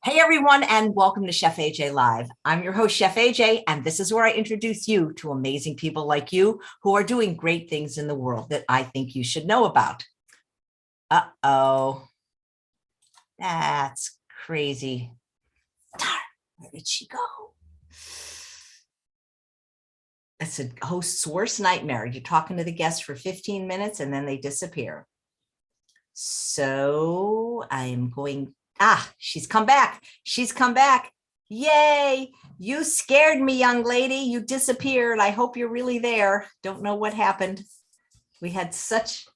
Hey everyone, and welcome to Chef AJ Live. I'm your host, Chef AJ, and this is where I introduce you to amazing people like you who are doing great things in the world that I think you should know about. Uh-oh, that's crazy. Where did she go? It's a host's worst nightmare. You're talking to the guest for 15 minutes and then they disappear. So I'm going. She's come back. She's come back. Yay. You scared me, young lady. You disappeared. I hope you're really there. Don't know what happened. We had such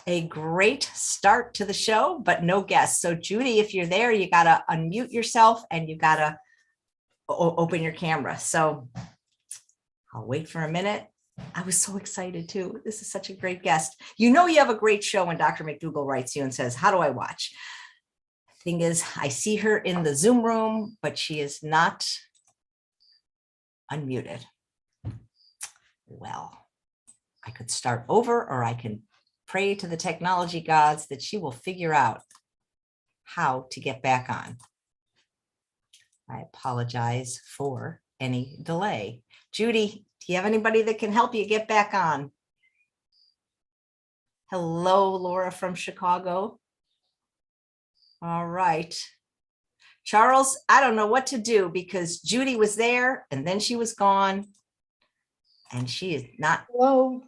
a great start to the show, but no guests. So Judy, if you're there, you got to unmute yourself and you got to open your camera. So I'll wait for a minute. I was so excited too. This is such a great guest. You know, you have a great show when Dr. McDougall writes you and says, how do I watch? Thing is, I see her in the Zoom room, but she is not unmuted. Well, I could start over, or I can pray to the technology gods that she will figure out how to get back on. I apologize for any delay. Judy, do you have anybody that can help you get back on? Hello, Laura from Chicago. All right. Charles, I don't know what to do because Judy was there and then she was gone and she is not. Hello.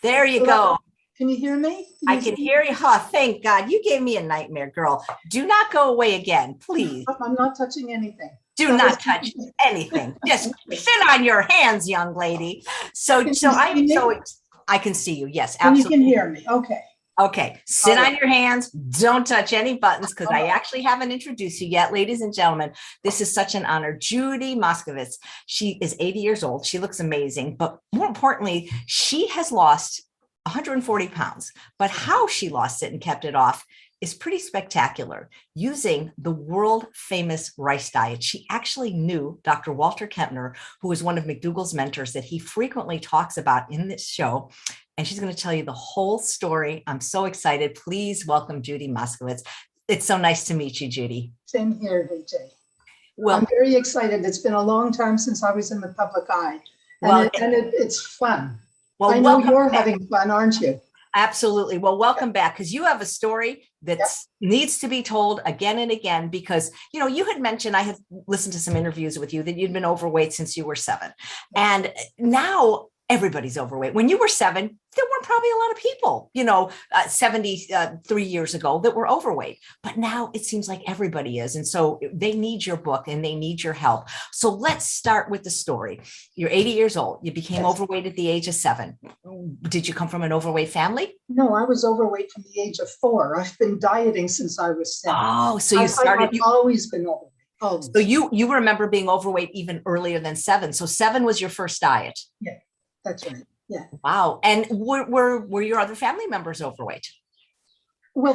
There you go. Can you hear me? I can hear you. Oh, thank God. You gave me a nightmare, girl. Do not go away again, please. I'm not touching anything. Do not touch anything. Just sit on your hands, young lady. I can see you. Yes, absolutely. And you can hear me. Okay. Okay, sit on your hands. Don't touch any buttons because I actually haven't introduced you yet, ladies and gentlemen. This is such an honor. Judy Moscovitz. She is 80 years old. She looks amazing, but more importantly, she has lost 140 pounds. But how she lost it and kept it off is pretty spectacular, using the world famous rice diet. She actually knew Dr. Walter Kempner, who is one of McDougall's mentors that he frequently talks about in this show. And she's going to tell you the whole story. I'm so excited. Please welcome Judy Moscovitz. It's so nice to meet you, Judy. Same here, AJ. Well, I'm very excited. It's been a long time since I was in the public eye. It's fun. Well, I know you're having fun, aren't you? Absolutely. Well, welcome back, because you have a story that needs to be told again and again, because, you know, you had mentioned, I had listened to some interviews with you that you'd been overweight since you were 7. And now everybody's overweight. When you were 7, there weren't probably a lot of people, 73 years ago that were overweight. But now it seems like everybody is. And so they need your book and they need your help. So let's start with the story. You're 80 years old. You became overweight at the age of 7. Did you come from an overweight family? No, I was overweight from the age of 4. I've been dieting since I was 7. Oh, so you started. I've always been overweight. Always. So you remember being overweight even earlier than 7. So 7 was your first diet. Yeah, that's right. Yeah. Wow. And were your other family members overweight? Well,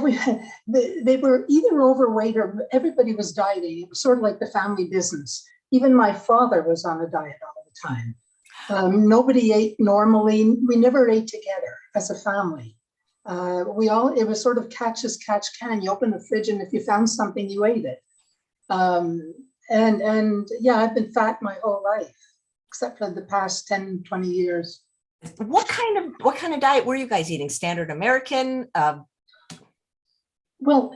they were either overweight or everybody was dieting. It was sort of like the family business. Even my father was on a diet all the time. Nobody ate normally. We never ate together as a family. It was sort of catch as catch can. You open the fridge and if you found something, you ate it. Yeah, I've been fat my whole life, except for the past 10, 20 years. What kind of diet were you guys eating? Standard American? Well,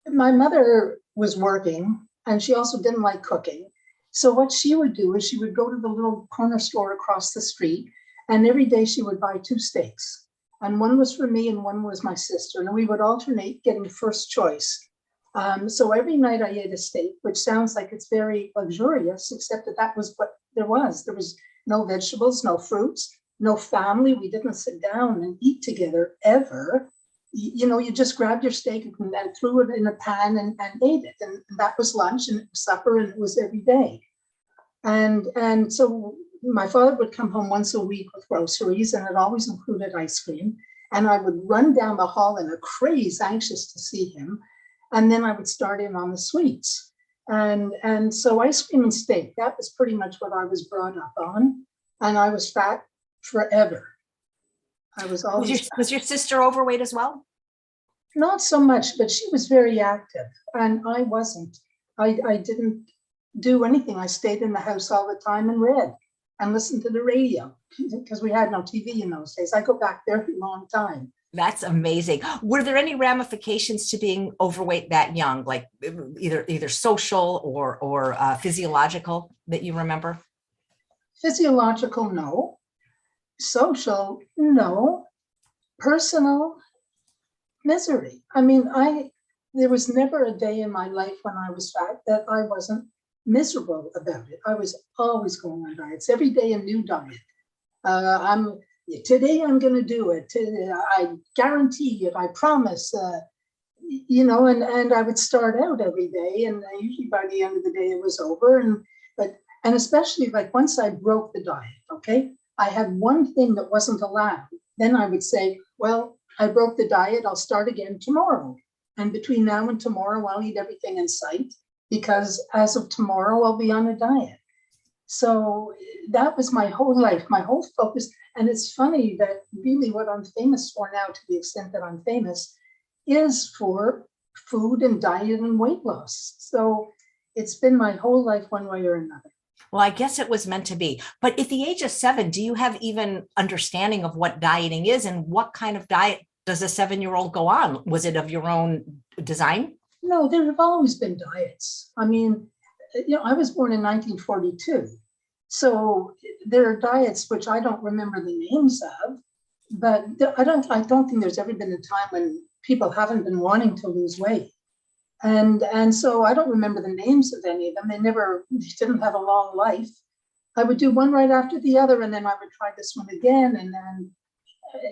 my mother was working and she also didn't like cooking. So what she would do is she would go to the little corner store across the street, and every day she would buy 2 steaks. And one was for me and one was my sister. And we would alternate getting first choice. So every night I ate a steak, which sounds like it's very luxurious, except that was what there was. There was no vegetables, no fruits, no family. We didn't sit down and eat together ever. You just grabbed your steak and threw it in a pan and ate it. And that was lunch and it was supper and it was every day. And so my father would come home once a week with groceries, and it always included ice cream. And I would run down the hall in a craze, anxious to see him. And then I would start in on the sweets. And so ice cream and steak, that was pretty much what I was brought up on. And I was fat forever. I was always. Was your sister overweight as well? Not so much, but she was very active and I wasn't. I didn't do anything. I stayed in the house all the time and read and listened to the radio because we had no TV in those days. I go back there for a long time. That's amazing. Were there any ramifications to being overweight that young, like either social or physiological that you remember? Physiological, no. Social, no. Personal, misery. I mean, there was never a day in my life when I was fat that I wasn't miserable about it. I was always going on diets. Every day a new diet. Today I'm going to do it. I guarantee it. I promise. And I would start out every day, and usually by the end of the day it was over. And especially like once I broke the diet, okay, I had one thing that wasn't allowed. Then I would say, well, I broke the diet. I'll start again tomorrow. And between now and tomorrow, I'll eat everything in sight because as of tomorrow, I'll be on a diet. So that was my whole life, my whole focus. And it's funny that really what I'm famous for now, to the extent that I'm famous, is for food and diet and weight loss. So it's been my whole life one way or another. Well, I guess it was meant to be. But at the age of 7, do you have even understanding of what dieting is and what kind of diet does a 7-year-old go on? Was it of your own design? No, there have always been diets. I mean, I was born in 1942. So there are diets which I don't remember the names of, but I don't think there's ever been a time when people haven't been wanting to lose weight. And so I don't remember the names of any of them. They didn't have a long life. I would do one right after the other, and then I would try this one again. And then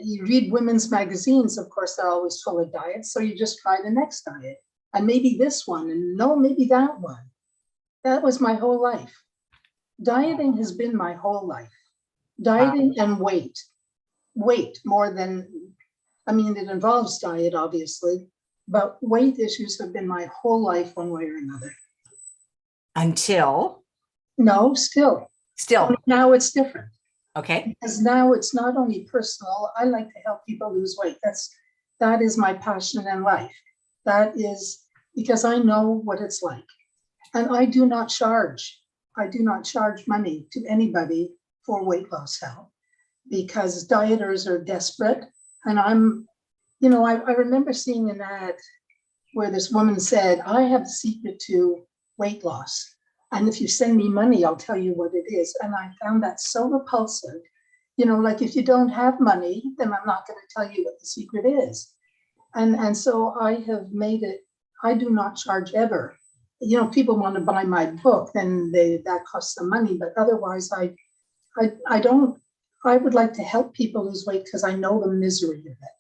you read women's magazines, of course, they're always full of diets. So you just try the next diet. And maybe this one, and no, maybe that one. That was my whole life. Dieting has been my whole life. Dieting and weight more than, I mean, it involves diet, obviously, but weight issues have been my whole life one way or another. Until? No, still. Now it's different. Okay. Because now it's not only personal. I like to help people lose weight. That is my passion in life. That is because I know what it's like. And I do not charge money to anybody for weight loss help because dieters are desperate. And I remember seeing an ad where this woman said, I have the secret to weight loss. And if you send me money, I'll tell you what it is. And I found that so repulsive. Like if you don't have money, then I'm not going to tell you what the secret is. And so I have made it, I do not charge ever. People want to buy my book, then that costs them money. But otherwise, I would like to help people lose weight because I know the misery of it.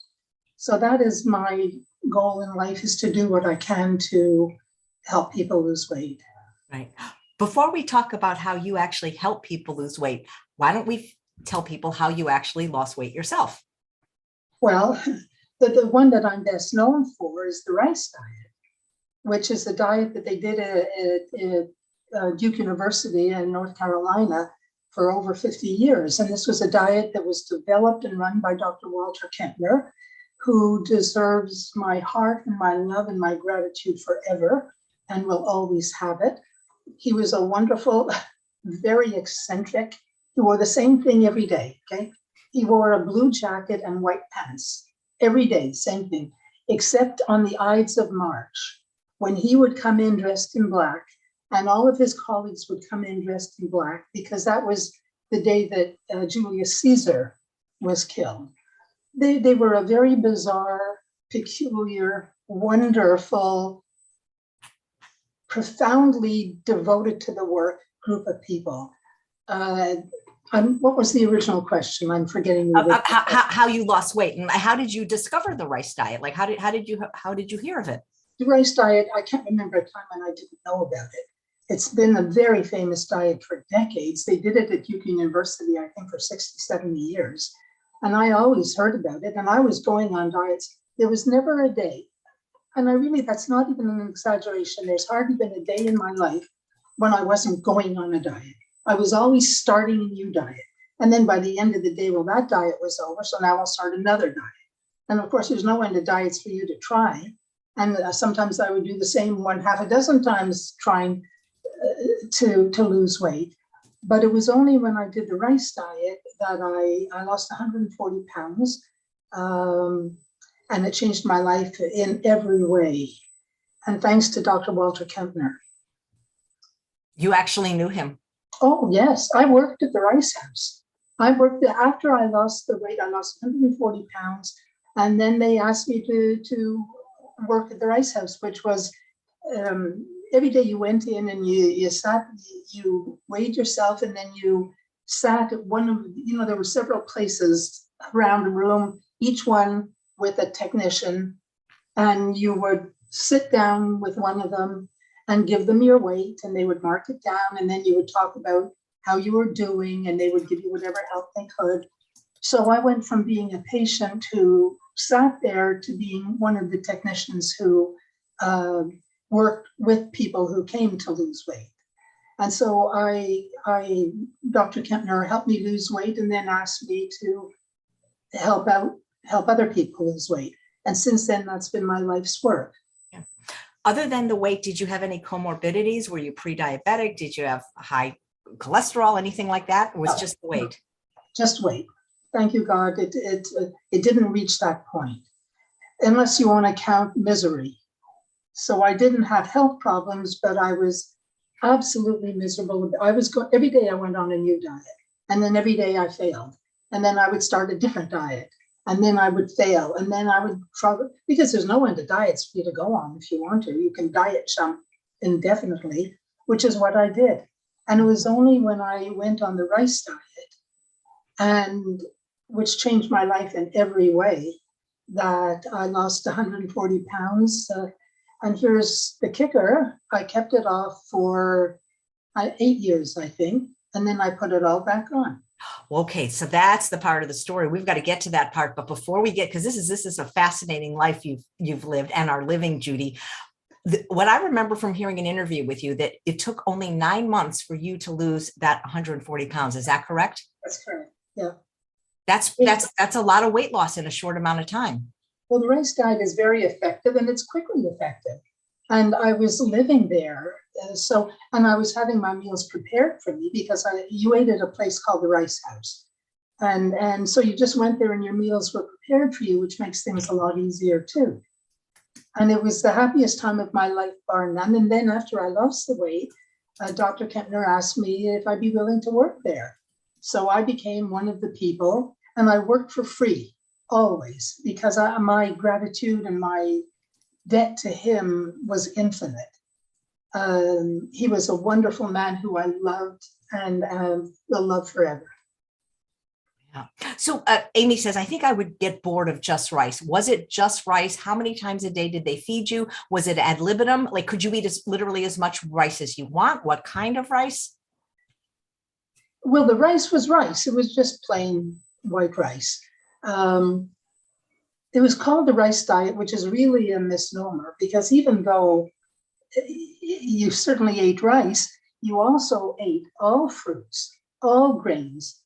So that is my goal in life, is to do what I can to help people lose weight. Right. Before we talk about how you actually help people lose weight, why don't we tell people how you actually lost weight yourself? Well, the one that I'm best known for is the rice diet, which is the diet that they did at Duke University in North Carolina for over 50 years. And this was a diet that was developed and run by Dr. Walter Kempner, who deserves my heart and my love and my gratitude forever and will always have it. He was a wonderful, very eccentric. He wore the same thing every day, okay? He wore a blue jacket and white pants every day, same thing, except on the Ides of March, when he would come in dressed in black, and all of his colleagues would come in dressed in black, because that was the day that Julius Caesar was killed. They were a very bizarre, peculiar, wonderful, profoundly devoted to the work group of people. What was the original question? I'm forgetting. How you lost weight, and how did you discover the rice diet? Like how did you hear of it? The rice diet, I can't remember a time when I didn't know about it. It's been a very famous diet for decades. They did it at Duke University, I think, for 60, 70 years. And I always heard about it, and I was going on diets. There was never a day, and that's not even an exaggeration. There's hardly been a day in my life when I wasn't going on a diet. I was always starting a new diet. And then by the end of the day, well, that diet was over, so now I'll start another diet. And of course, there's no end of diets for you to try. And sometimes I would do the same one half a dozen times trying to lose weight. But it was only when I did the rice diet that I lost 140 pounds. And it changed my life in every way. And thanks to Dr. Walter Kempner. You actually knew him? Oh, yes. I worked at the Rice House. I worked there after I lost the weight. I lost 140 pounds. And then they asked me to work at the Rice House, which was every day you went in and you sat, you weighed yourself, and then you sat at one of, there were several places around the room, each one with a technician, and you would sit down with one of them and give them your weight, and they would mark it down, and then you would talk about how you were doing, and they would give you whatever help they could. So I went from being a patient who sat there to being one of the technicians who worked with people who came to lose weight. And so Dr. Kempner helped me lose weight, and then asked me to help other people lose weight. And since then, that's been my life's work. Yeah. Other than the weight, did you have any comorbidities? Were you pre-diabetic? Did you have high cholesterol, anything like that? Or was it just the weight? Just weight. Thank you, God. It didn't reach that point, unless you want to count misery. So I didn't have health problems, but I was absolutely miserable. Every day I went on a new diet, and then every day I failed. And then I would start a different diet, and then I would fail. And then I would trouble, because there's no end to diets for you to go on if you want to. You can diet jump indefinitely, which is what I did. And it was only when I went on the rice diet, and which changed my life in every way, that I lost 140 pounds. And here's the kicker. I kept it off for 8 years, I think. And then I put it all back on. Okay, so that's the part of the story. We've got to get to that part. But before we get, because this is a fascinating life you've lived and are living, Judy. What I remember from hearing an interview with you, that it took only 9 months for you to lose that 140 pounds. Is that correct? That's correct. Yeah. That's a lot of weight loss in a short amount of time. Well, the rice diet is very effective, and it's quickly effective. And I was living there. And I was having my meals prepared for me, because you ate at a place called the Rice House. And so you just went there and your meals were prepared for you, which makes things a lot easier too. And it was the happiest time of my life, bar none. And then after I lost the weight, Dr. Kempner asked me if I'd be willing to work there. So I became one of the people, and I worked for free always, because my gratitude and my debt to him was infinite. He was a wonderful man who I loved and will love forever. Yeah. So Amy says, I think I would get bored of just rice. Was it just rice? How many times a day did they feed you? Was it ad libitum? Like, could you eat literally as much rice as you want? What kind of rice? Well, the rice was rice. It was just plain white rice. It was called the rice diet, which is really a misnomer, because even though you certainly ate rice, you also ate all fruits, all grains,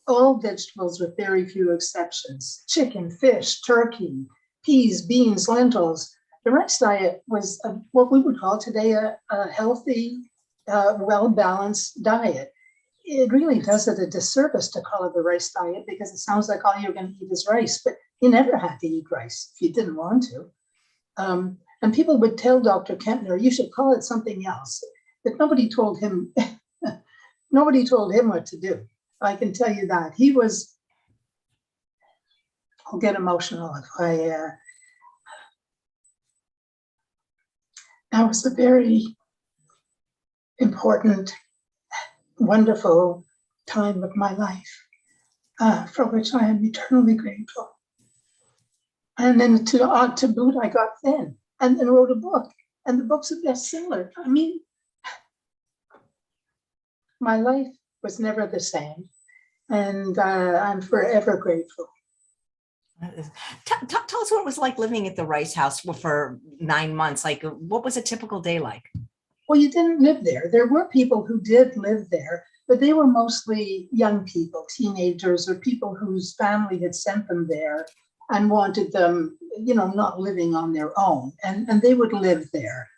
all vegetables with very few exceptions: chicken, fish, turkey, peas, beans, lentils. The rice diet was what we would call today a healthy, well-balanced diet. It really does it a disservice to call it the rice diet, because it sounds like all you're going to eat is rice, but you never had to eat rice if you didn't want to. And people would tell Dr. Kempner, you should call it something else. But nobody told him, what to do. I can tell you that. I'll get emotional if that was a very important, wonderful time of my life, for which I am eternally grateful. And then to boot, I got thin and then wrote a book, and the book's a bestseller. I mean, my life was never the same, and I'm forever grateful. Tell us what it was like living at the Rice House for 9 months. Like, what was a typical day like? Well, you didn't live there. There were people who did live there, but they were mostly young people, teenagers, or people whose family had sent them there. and wanted them, not living on their own, and they would live there.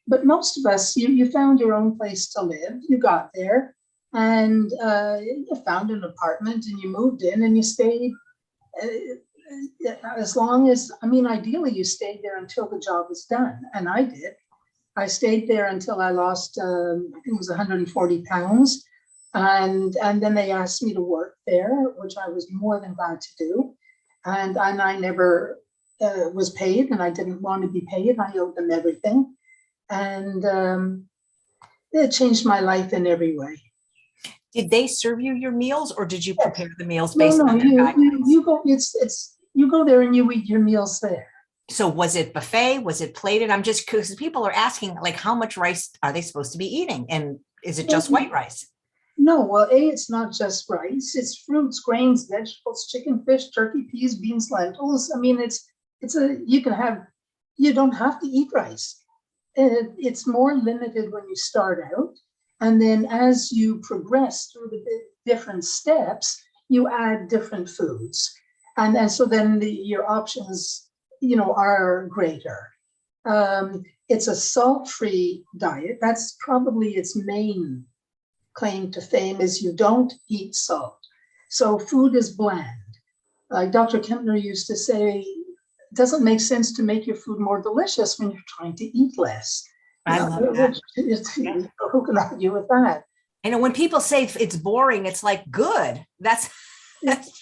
But most of us, you found your own place to live. You got there, and you found an apartment, and you moved in, and you stayed as long as, ideally you stayed there until the job was done. And I did. I stayed there until I lost, I think it was 140 pounds. And then they asked me to work there, which I was more than glad to do. And I never was paid, and I didn't want to be paid. I owed them everything. And it changed my life in every way. Did they serve you your meals, or did you Yes. prepare the meals based on their you guidelines? you go. You go there and you eat your meals there. So was it buffet? Was it plated? I'm just because people are asking, like, how much rice are they supposed to be eating, and is it just white rice? No, well, it's not just rice. It's fruits, grains, vegetables, chicken, fish, turkey, peas, beans, lentils. You don't have to eat rice. It's more limited when you start out. And then as you progress through the different steps, you add different foods. And so then your options, are greater. It's a salt-free diet. That's probably its main claim to fame, is you don't eat salt. So food is bland. Like Dr. Kempner used to say, it doesn't make sense to make your food more delicious when you're trying to eat less. I love that. Who can argue with that? I know when people say it's boring, it's like, good. That's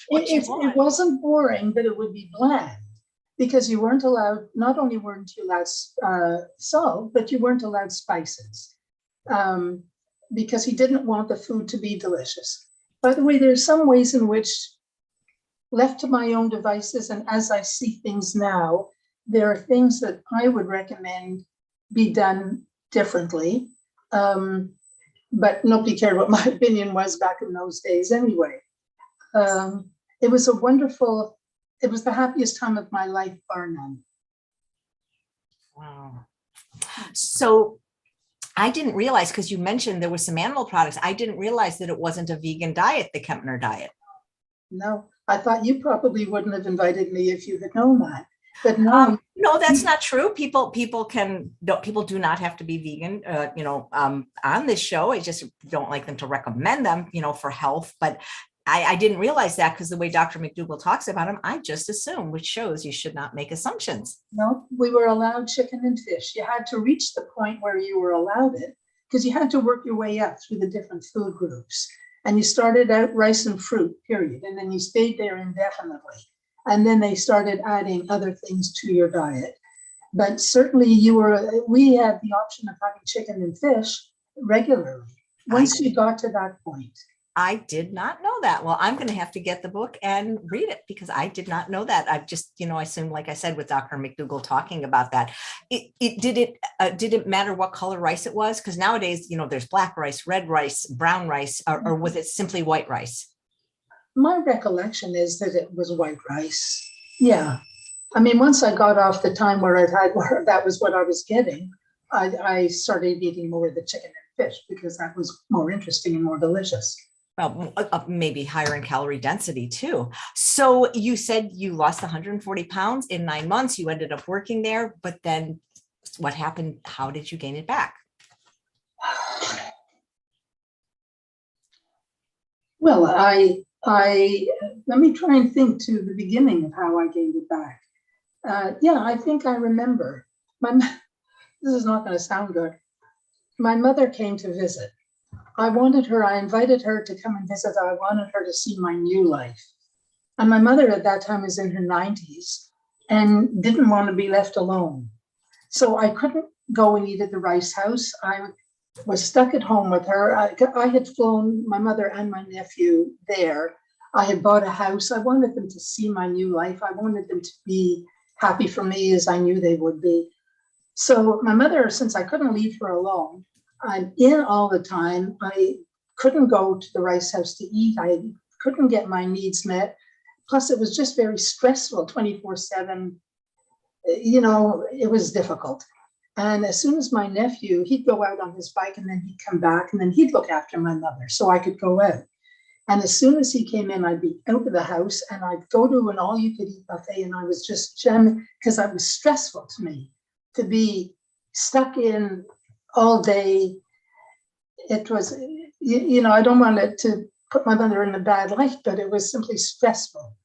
what you want. It wasn't boring, but it would be bland, because you weren't allowed, not only weren't you allowed salt, but you weren't allowed spices, because he didn't want the food to be delicious. By the way, there's some ways in which, left to my own devices, and as I see things now, there are things that I would recommend be done differently. But nobody cared what my opinion was back in those days anyway. It was the happiest time of my life, bar none. Wow. So I didn't realize, because you mentioned there was some animal products, I didn't realize that it wasn't a vegan diet, the Kempner diet. No, I thought you probably wouldn't have invited me if you had known that. But no, no, that's not true. People do not have to be vegan, on this show. I just don't like them to recommend them, for health. But I didn't realize that, because the way Dr. McDougall talks about them, I just assume, which shows you should not make assumptions. No, we were allowed chicken and fish. You had to reach the point where you were allowed it, because you had to work your way up through the different food groups. And you started out rice and fruit, period. And then you stayed there indefinitely. And then they started adding other things to your diet. But certainly we had the option of having chicken and fish regularly once you got to that point. I did not know that. Well, I'm going to have to get the book and read it, because I did not know that. I've just, I assume, like I said, with Dr. McDougall talking about that, did it matter what color rice it was? Because nowadays, there's black rice, red rice, brown rice, or was it simply white rice? My recollection is that it was white rice. Yeah. Once I got off the time where that was what I was getting, I started eating more of the chicken and fish, because that was more interesting and more delicious. Well, maybe higher in calorie density too. So you said you lost 140 pounds in 9 months. You ended up working there, but then what happened? How did you gain it back? Well, let me try and think to the beginning of how I gained it back. I think I remember. This is not going to sound good. My mother came to visit. I invited her to come and visit. I wanted her to see my new life. And my mother at that time was in her 90s and didn't want to be left alone. So I couldn't go and eat at the Rice House. I was stuck at home with her. I had flown my mother and my nephew there. I had bought a house. I wanted them to see my new life. I wanted them to be happy for me, as I knew they would be. So my mother, since I couldn't leave her alone, I'm in all the time. I couldn't go to the Rice House to eat. I couldn't get my needs met. Plus, it was just very stressful, 24/7. It was difficult. And as soon as my nephew, he'd go out on his bike, and then he'd come back, and then he'd look after my mother so I could go out. And as soon as he came in, I'd be out of the house and I'd go to an all-you-could-eat buffet, and I was just jamming because it was stressful to me to be stuck in all day. It was, I don't want it to put my mother in a bad light, but it was simply stressful.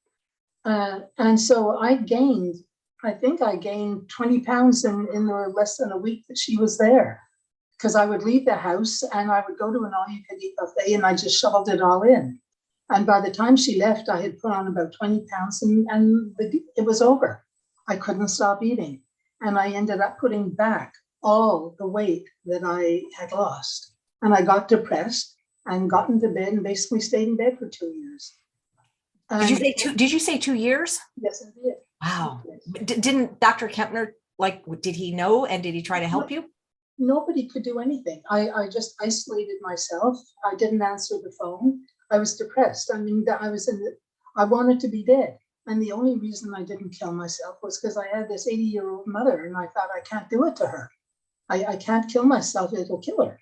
And so I think I gained 20 pounds in the less than a week that she was there. Because I would leave the house and I would go to an all-you-could-eat buffet and I just shoveled it all in. And by the time she left, I had put on about 20 pounds and it was over. I couldn't stop eating. And I ended up putting back all the weight that I had lost. And I got depressed and got into bed and basically stayed in bed for 2 years. Did you say 2 years? Yes, I did. Wow. Didn't Dr. Kempner, did he know and did he try to help you? Nobody could do anything. I just isolated myself. I didn't answer the phone. I was depressed. I mean, I wanted to be dead. And the only reason I didn't kill myself was because I had this 80-year-old mother and I thought, I can't do it to her. I can't kill myself. It'll kill her.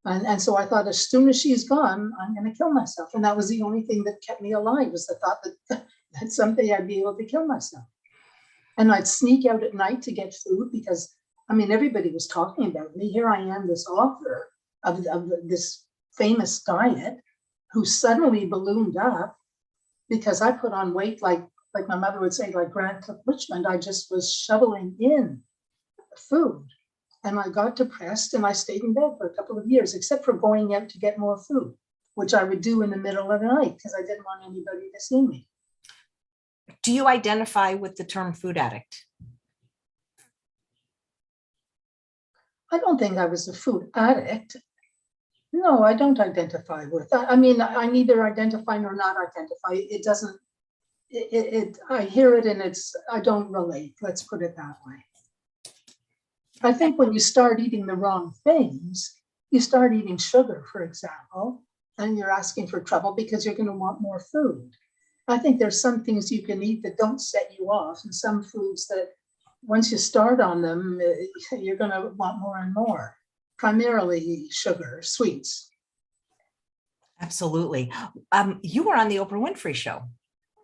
And so I thought, as soon as she's gone, I'm going to kill myself. And that was the only thing that kept me alive, was the thought that someday I'd be able to kill myself. And I'd sneak out at night to get food because, I mean, everybody was talking about me. Here I am, this author of this famous diet, who suddenly ballooned up because I put on weight like my mother would say, like Grand Cook Richmond. I just was shoveling in food. And I got depressed and I stayed in bed for a couple of years, except for going out to get more food, which I would do in the middle of the night because I didn't want anybody to see me. Do you identify with the term food addict? I don't think I was a food addict. No, I don't identify with. I mean, I neither identify nor not identify. It doesn't, I hear it and I don't relate. Let's put it that way. I think when you start eating the wrong things, you start eating sugar, for example, and you're asking for trouble because you're going to want more food. I think there's some things you can eat that don't set you off, and some foods that once you start on them, you're going to want more and more. Primarily sugar, sweets. Absolutely. You were on the Oprah Winfrey Show.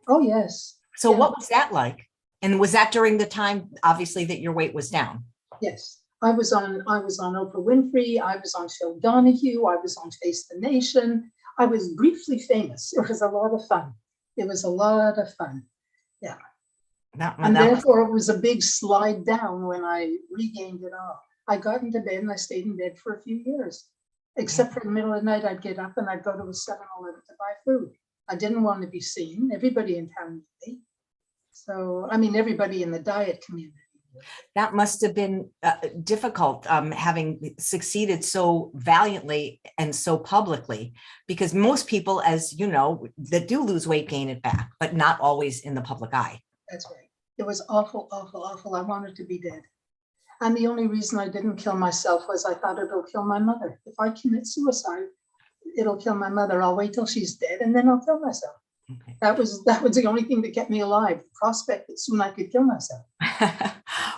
Oh, yes. So Yeah. what was that like? And was that during the time, obviously, that your weight was down? Yes. I was on Oprah Winfrey. I was on Phil Donahue. I was on Face the Nation. I was briefly famous. It was a lot of fun. It was a lot of fun. Yeah. And therefore, it was a big slide down when I regained it all. I got into bed and I stayed in bed for a few years, except for the middle of the night. I'd get up and I'd go to a 7-Eleven to buy food. I didn't want to be seen. Everybody in town knew me. So, I mean, everybody in the diet community. That must have been difficult, having succeeded so valiantly and so publicly, because most people, as you know, that do lose weight gain it back, but not always in the public eye. That's right. It was awful, awful, awful. I wanted to be dead. And the only reason I didn't kill myself was I thought it'll kill my mother. If I commit suicide, it'll kill my mother. I'll wait till she's dead and then I'll kill myself. Okay. That was the only thing that kept me alive, the prospect that soon I could kill myself.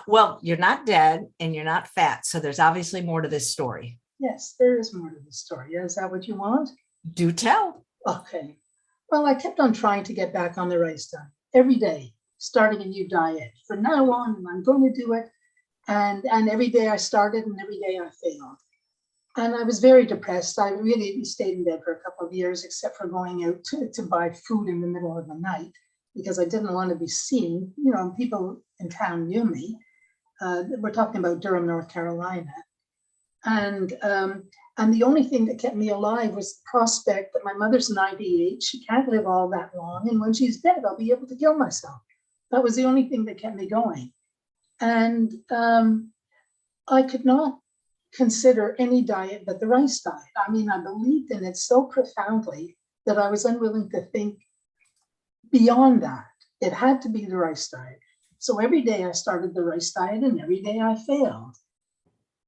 Well, you're not dead and you're not fat, so there's obviously more to this story. Yes, there is more to this story. Is that what you want? Do tell. Okay. Well, I kept on trying to get back on the rice diet every day, starting a new diet. From now on, and I'm going to do it. And every day I started and every day I failed. And I was very depressed. I really stayed in bed for a couple of years, except for going out to buy food in the middle of the night because I didn't want to be seen. You know, people in town knew me. We're talking about Durham, North Carolina. And the only thing that kept me alive was the prospect that my mother's 98. She can't live all that long. And when she's dead, I'll be able to kill myself. That was the only thing that kept me going. And I could not consider any diet but the rice diet. I mean, I believed in it so profoundly that I was unwilling to think beyond that. It had to be the rice diet. So every day I started the rice diet and every day I failed.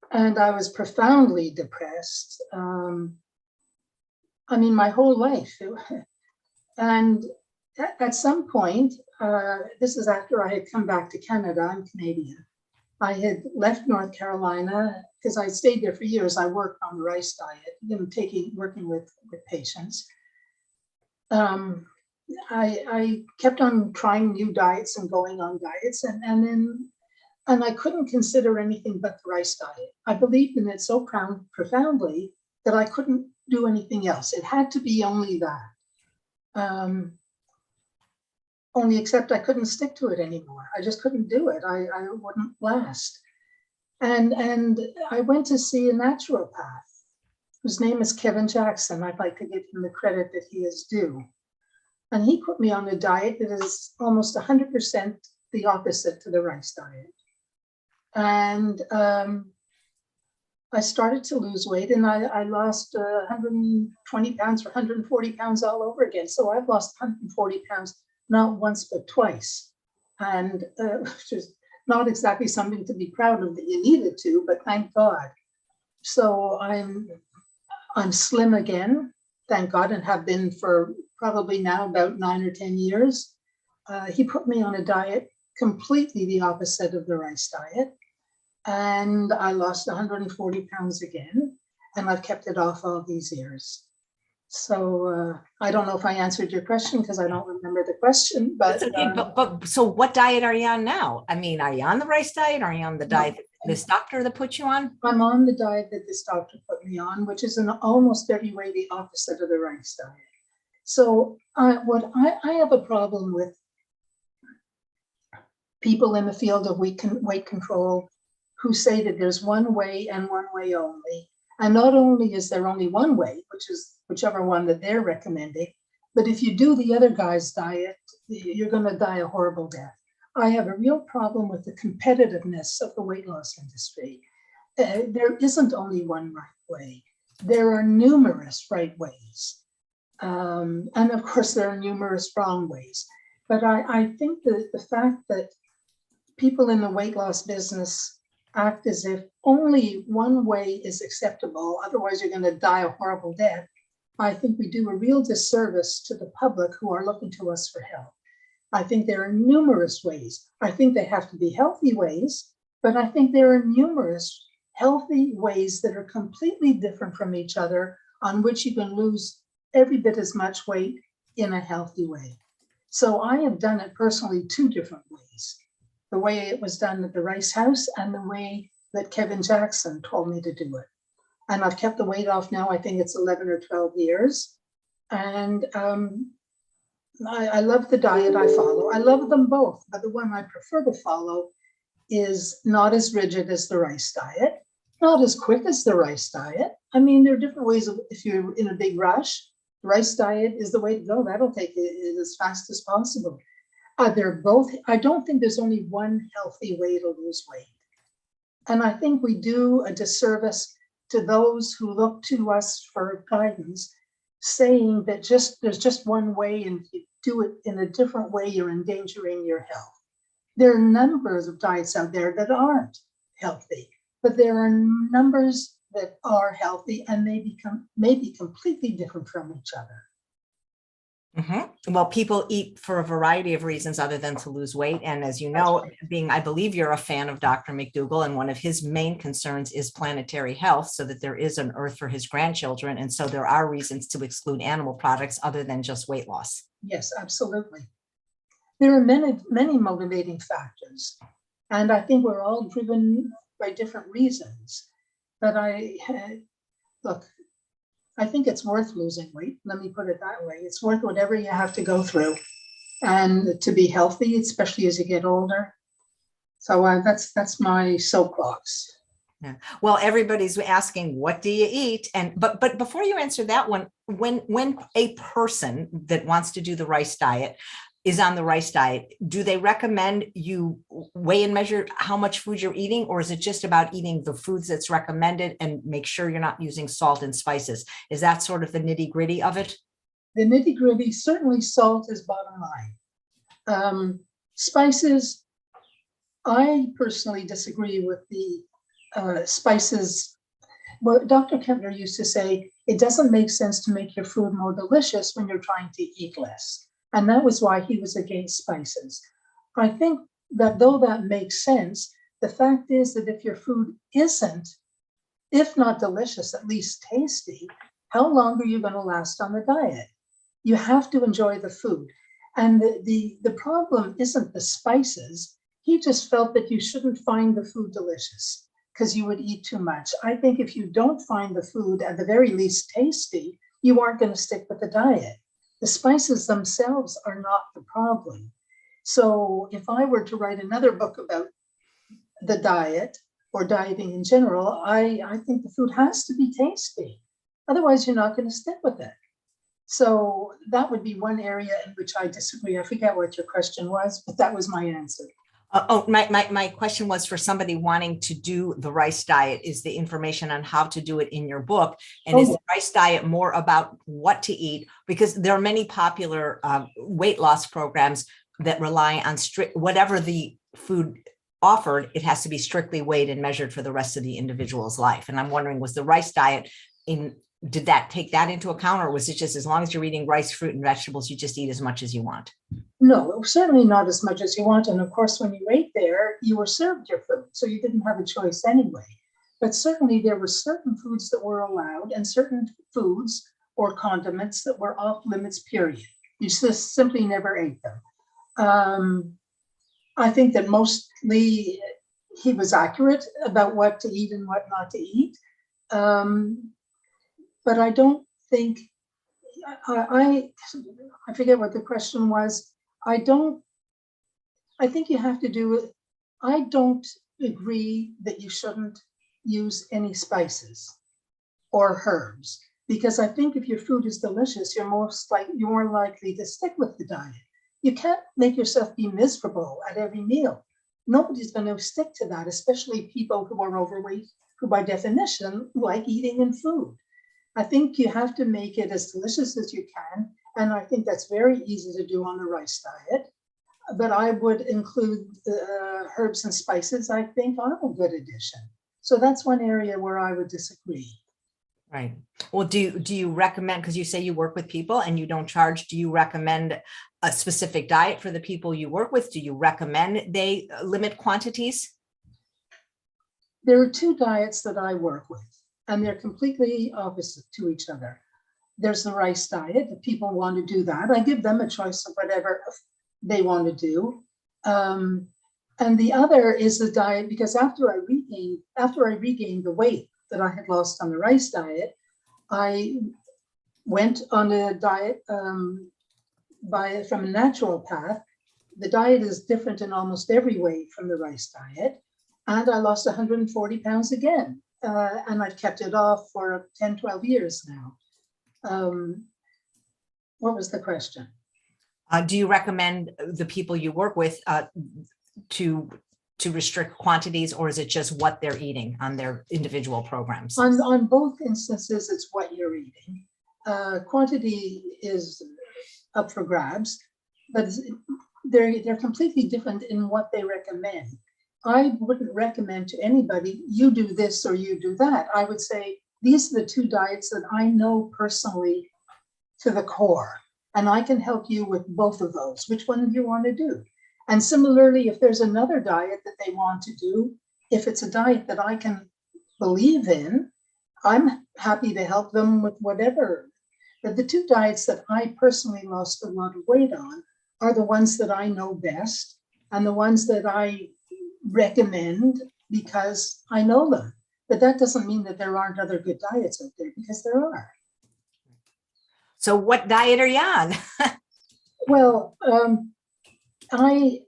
And I was profoundly depressed. I mean, my whole life. And at some point, this is after I had come back to Canada. I'm Canadian. I had left North Carolina because I stayed there for years. I worked on the rice diet, working with patients. um, I kept on trying new diets and going on diets, and I couldn't consider anything but the rice diet. I believed in it so profoundly that I couldn't do anything else. It had to be only that. Only except I couldn't stick to it anymore. I just couldn't do it. I wouldn't last. And I went to see a naturopath whose name is Kevin Jackson. I'd like to give him the credit that he is due. And he put me on a diet that is almost 100% the opposite to the rice diet. And I started to lose weight, and I lost 120 pounds or 140 pounds all over again. So I've lost 140 pounds, not once, but twice. And which is not exactly something to be proud of that you needed to, but thank God. So I'm slim again, thank God, and have been for probably now about 9 or 10 years. He put me on a diet completely the opposite of the rice diet. And I lost 140 pounds again, and I've kept it off all these years. So I don't know if I answered your question because I don't remember the question, but, It's okay. But so what diet are you on now? I mean, are you on the rice diet? Are you on the diet this doctor that put you on? I'm on the diet that this doctor put me on, which is in almost every way the opposite of the rice diet. So I have a problem with people in the field of weight control who say that there's one way and one way only. And not only is there only one way, which is whichever one that they're recommending, but if you do the other guy's diet, you're going to die a horrible death. I have a real problem with the competitiveness of the weight loss industry. There isn't only one right way. There are numerous right ways. And of course, there are numerous wrong ways. But I think that the fact that people in the weight loss business act as if only one way is acceptable, otherwise you're going to die a horrible death, I think we do a real disservice to the public who are looking to us for help. I think there are numerous ways. I think they have to be healthy ways, but I think there are numerous healthy ways that are completely different from each other on which you can lose every bit as much weight in a healthy way. So I have done it personally 2 different ways. The way it was done at the Rice House and the way that Kevin Jackson told me to do it. And I've kept the weight off now, I think it's 11 or 12 years. And I love the diet I follow. I love them both, but the one I prefer to follow is not as rigid as the rice diet, not as quick as the rice diet. I mean, there are different ways of, if you're in a big rush, the rice diet is the way to go. That'll take it as fast as possible. They're both, I don't think there's only one healthy way to lose weight. And I think we do a disservice to those who look to us for guidance, saying that there's just one way, and if you do it in a different way, you're endangering your health. There are numbers of diets out there that aren't healthy, but there are numbers that are healthy, and they may be completely different from each other. Mm-hmm. Well, people eat for a variety of reasons other than to lose weight. And as you know, I believe you're a fan of Dr. McDougall, and one of his main concerns is planetary health, so that there is an earth for his grandchildren. And so there are reasons to exclude animal products other than just weight loss. Yes, absolutely. There are many motivating factors, and I think we're all driven by different reasons. But look, I think it's worth losing weight. Let me put it that way. It's worth whatever you have to go through, and to be healthy, especially as you get older. So that's my soapbox. Yeah. Well, everybody's asking, what do you eat? And but before you answer that one, when a person that wants to do the rice diet is on the rice diet, do they recommend you weigh and measure how much food you're eating, or is it just about eating the foods that's recommended and make sure you're not using salt and spices? Is that sort of the nitty gritty of it? The nitty gritty, certainly salt is bottom line. Spices, I personally disagree with the spices. Well, Dr. Kempner used to say, it doesn't make sense to make your food more delicious when you're trying to eat less. And that was why he was against spices. I think that though that makes sense, the fact is that if your food isn't, if not delicious, at least tasty, how long are you going to last on the diet? You have to enjoy the food. And the problem isn't the spices. He just felt that you shouldn't find the food delicious because you would eat too much. I think if you don't find the food at the very least tasty, you aren't going to stick with the diet. The spices themselves are not the problem. So if I were to write another book about the diet or dieting in general, I think the food has to be tasty. Otherwise, you're not going to stick with it. So that would be one area in which I disagree. I forget what your question was, but that was my answer. My question was for somebody wanting to do the rice diet. Is the information on how to do it in your book? And is the rice diet more about what to eat? Because there are many popular weight loss programs that rely on strict, whatever the food offered, it has to be strictly weighed and measured for the rest of the individual's life. And I'm wondering, was the rice diet did that take that into account, or was it just as long as you're eating rice, fruit, and vegetables, you just eat as much as you want? No, certainly not as much as you want. And of course, when you ate there, you were served your food, so you didn't have a choice anyway. But certainly there were certain foods that were allowed and certain foods or condiments that were off limits, period. You just simply never ate them. I think that mostly he was accurate about what to eat and what not to eat. But I don't think, I forget what the question was. I think you have to do it. I don't agree that you shouldn't use any spices or herbs, because I think if your food is delicious, you're more likely to stick with the diet. You can't make yourself be miserable at every meal. Nobody's going to stick to that, especially people who are overweight, who by definition like eating and food. I think you have to make it as delicious as you can. And I think that's very easy to do on the rice diet. But I would include herbs and spices, I think, are a good addition. So that's one area where I would disagree. Right. Well, do you recommend, because you say you work with people and you don't charge, do you recommend a specific diet for the people you work with? Do you recommend they limit quantities? There are two diets that I work with, and they're completely opposite to each other. There's the rice diet. If people want to do that, I give them a choice of whatever they want to do. And the other is the diet, because after I regained the weight that I had lost on the rice diet, I went on a diet from a natural path. The diet is different in almost every way from the rice diet. And I lost 140 pounds again. And I've kept it off for 10, 12 years now. What was the question? Do you recommend the people you work with to restrict quantities, or is it just what they're eating on their individual programs? On both instances, it's what you're eating. Quantity is up for grabs, but they're completely different in what they recommend. I wouldn't recommend to anybody, you do this or you do that. I would say, these are the two diets that I know personally to the core, and I can help you with both of those. Which one do you want to do? And similarly, if there's another diet that they want to do, if it's a diet that I can believe in, I'm happy to help them with whatever. But the two diets that I personally lost a lot of weight on are the ones that I know best and the ones that I recommend because I know them. But that doesn't mean that there aren't other good diets out there, because there are. So what diet are you on? Well, I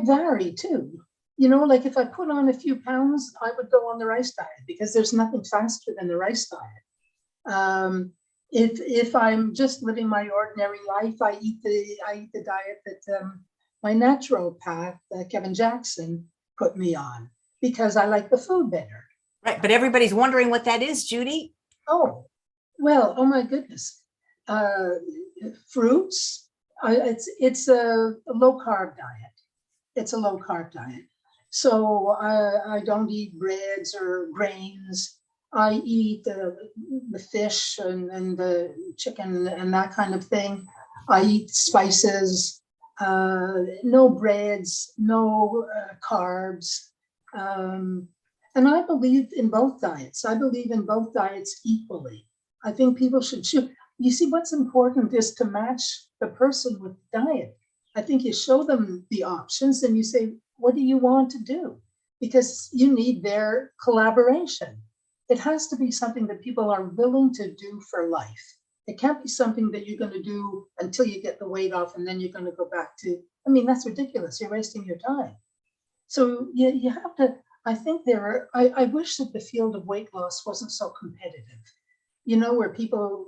vary too. You know, like if I put on a few pounds, I would go on the rice diet because there's nothing faster than the rice diet. If I'm just living my ordinary life, I eat the diet that my naturopath, Kevin Jackson, put me on because I like the food better. Right, but everybody's wondering what that is, Judy. Oh, well, oh my goodness. Fruits. It's a low carb diet. It's a low carb diet. So I don't eat breads or grains. I eat the fish and the chicken and that kind of thing. I eat spices, no breads, no carbs. And I believe in both diets. I believe in both diets equally. I think people should choose. you see, what's important is to match the person with the diet. I think you show them the options and you say, what do you want to do? Because you need their collaboration. It has to be something that people are willing to do for life. It can't be something that you're going to do until you get the weight off and then you're going to go back to, I mean, that's ridiculous. You're wasting your time. So you have to, I think I wish that the field of weight loss wasn't so competitive, where people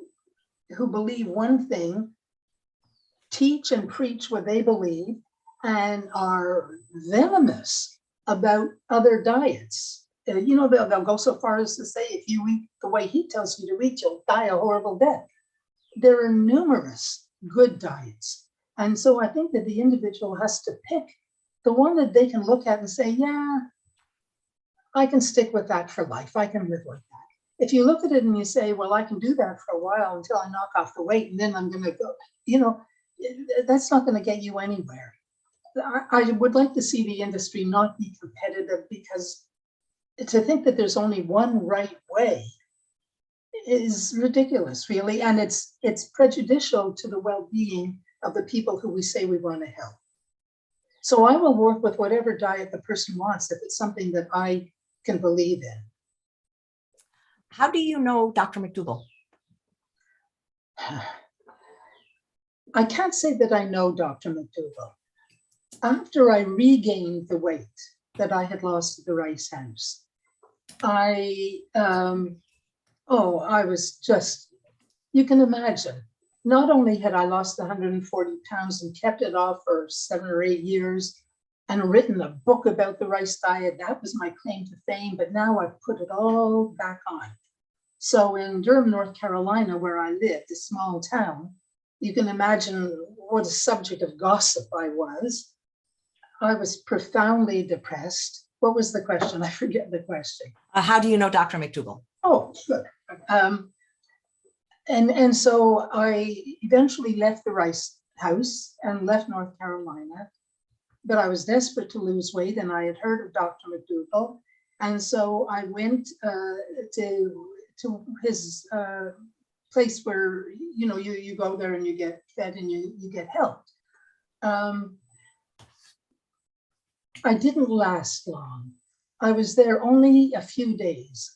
who believe one thing teach and preach what they believe and are venomous about other diets. They'll go so far as to say, if you eat the way he tells you to eat, you'll die a horrible death. There are numerous good diets. And so I think that the individual has to pick the one that they can look at and say, yeah, I can stick with that for life. I can live like that. If you look at it and you say, well, I can do that for a while until I knock off the weight and then I'm going to go, that's not going to get you anywhere. I would like to see the industry not be competitive, because to think that there's only one right way is ridiculous, really. And it's prejudicial to the well-being of the people who we say we want to help. So I will work with whatever diet the person wants if it's something that I can believe in. How do you know Dr. McDougall? I can't say that I know Dr. McDougall. After I regained the weight that I had lost at the Rice House, I was just, you can imagine, not only had I lost 140 pounds and kept it off for 7 or 8 years and written a book about the rice diet, that was my claim to fame, but now I've put it all back on. So in Durham, North Carolina, where I lived, a small town, you can imagine what a subject of gossip I was. I was profoundly depressed. What was the question? I forget the question. How do you know Dr. McDougall? Oh, good. And so I eventually left the Rice House and left North Carolina, but I was desperate to lose weight and I had heard of Dr. McDougall. And so I went to his place where, you go there and you get fed and you get helped. I didn't last long. I was there only a few days,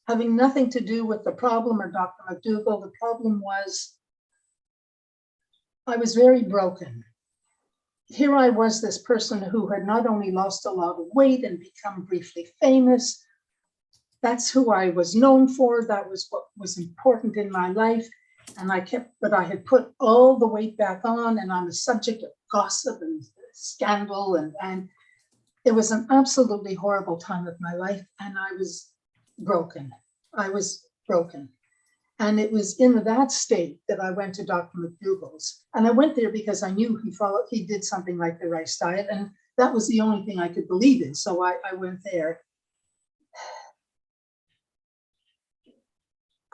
having nothing to do with the problem or Dr. McDougall. The problem was I was very broken. Here I was, this person who had not only lost a lot of weight and become briefly famous. That's who I was known for. That was what was important in my life. And but I had put all the weight back on, and I'm a subject of gossip and scandal. And it was an absolutely horrible time of my life. And I was broken. And it was in that state that I went to Dr. McDougall's. And I went there because I knew he did something like the rice diet. And that was the only thing I could believe in. So I went there.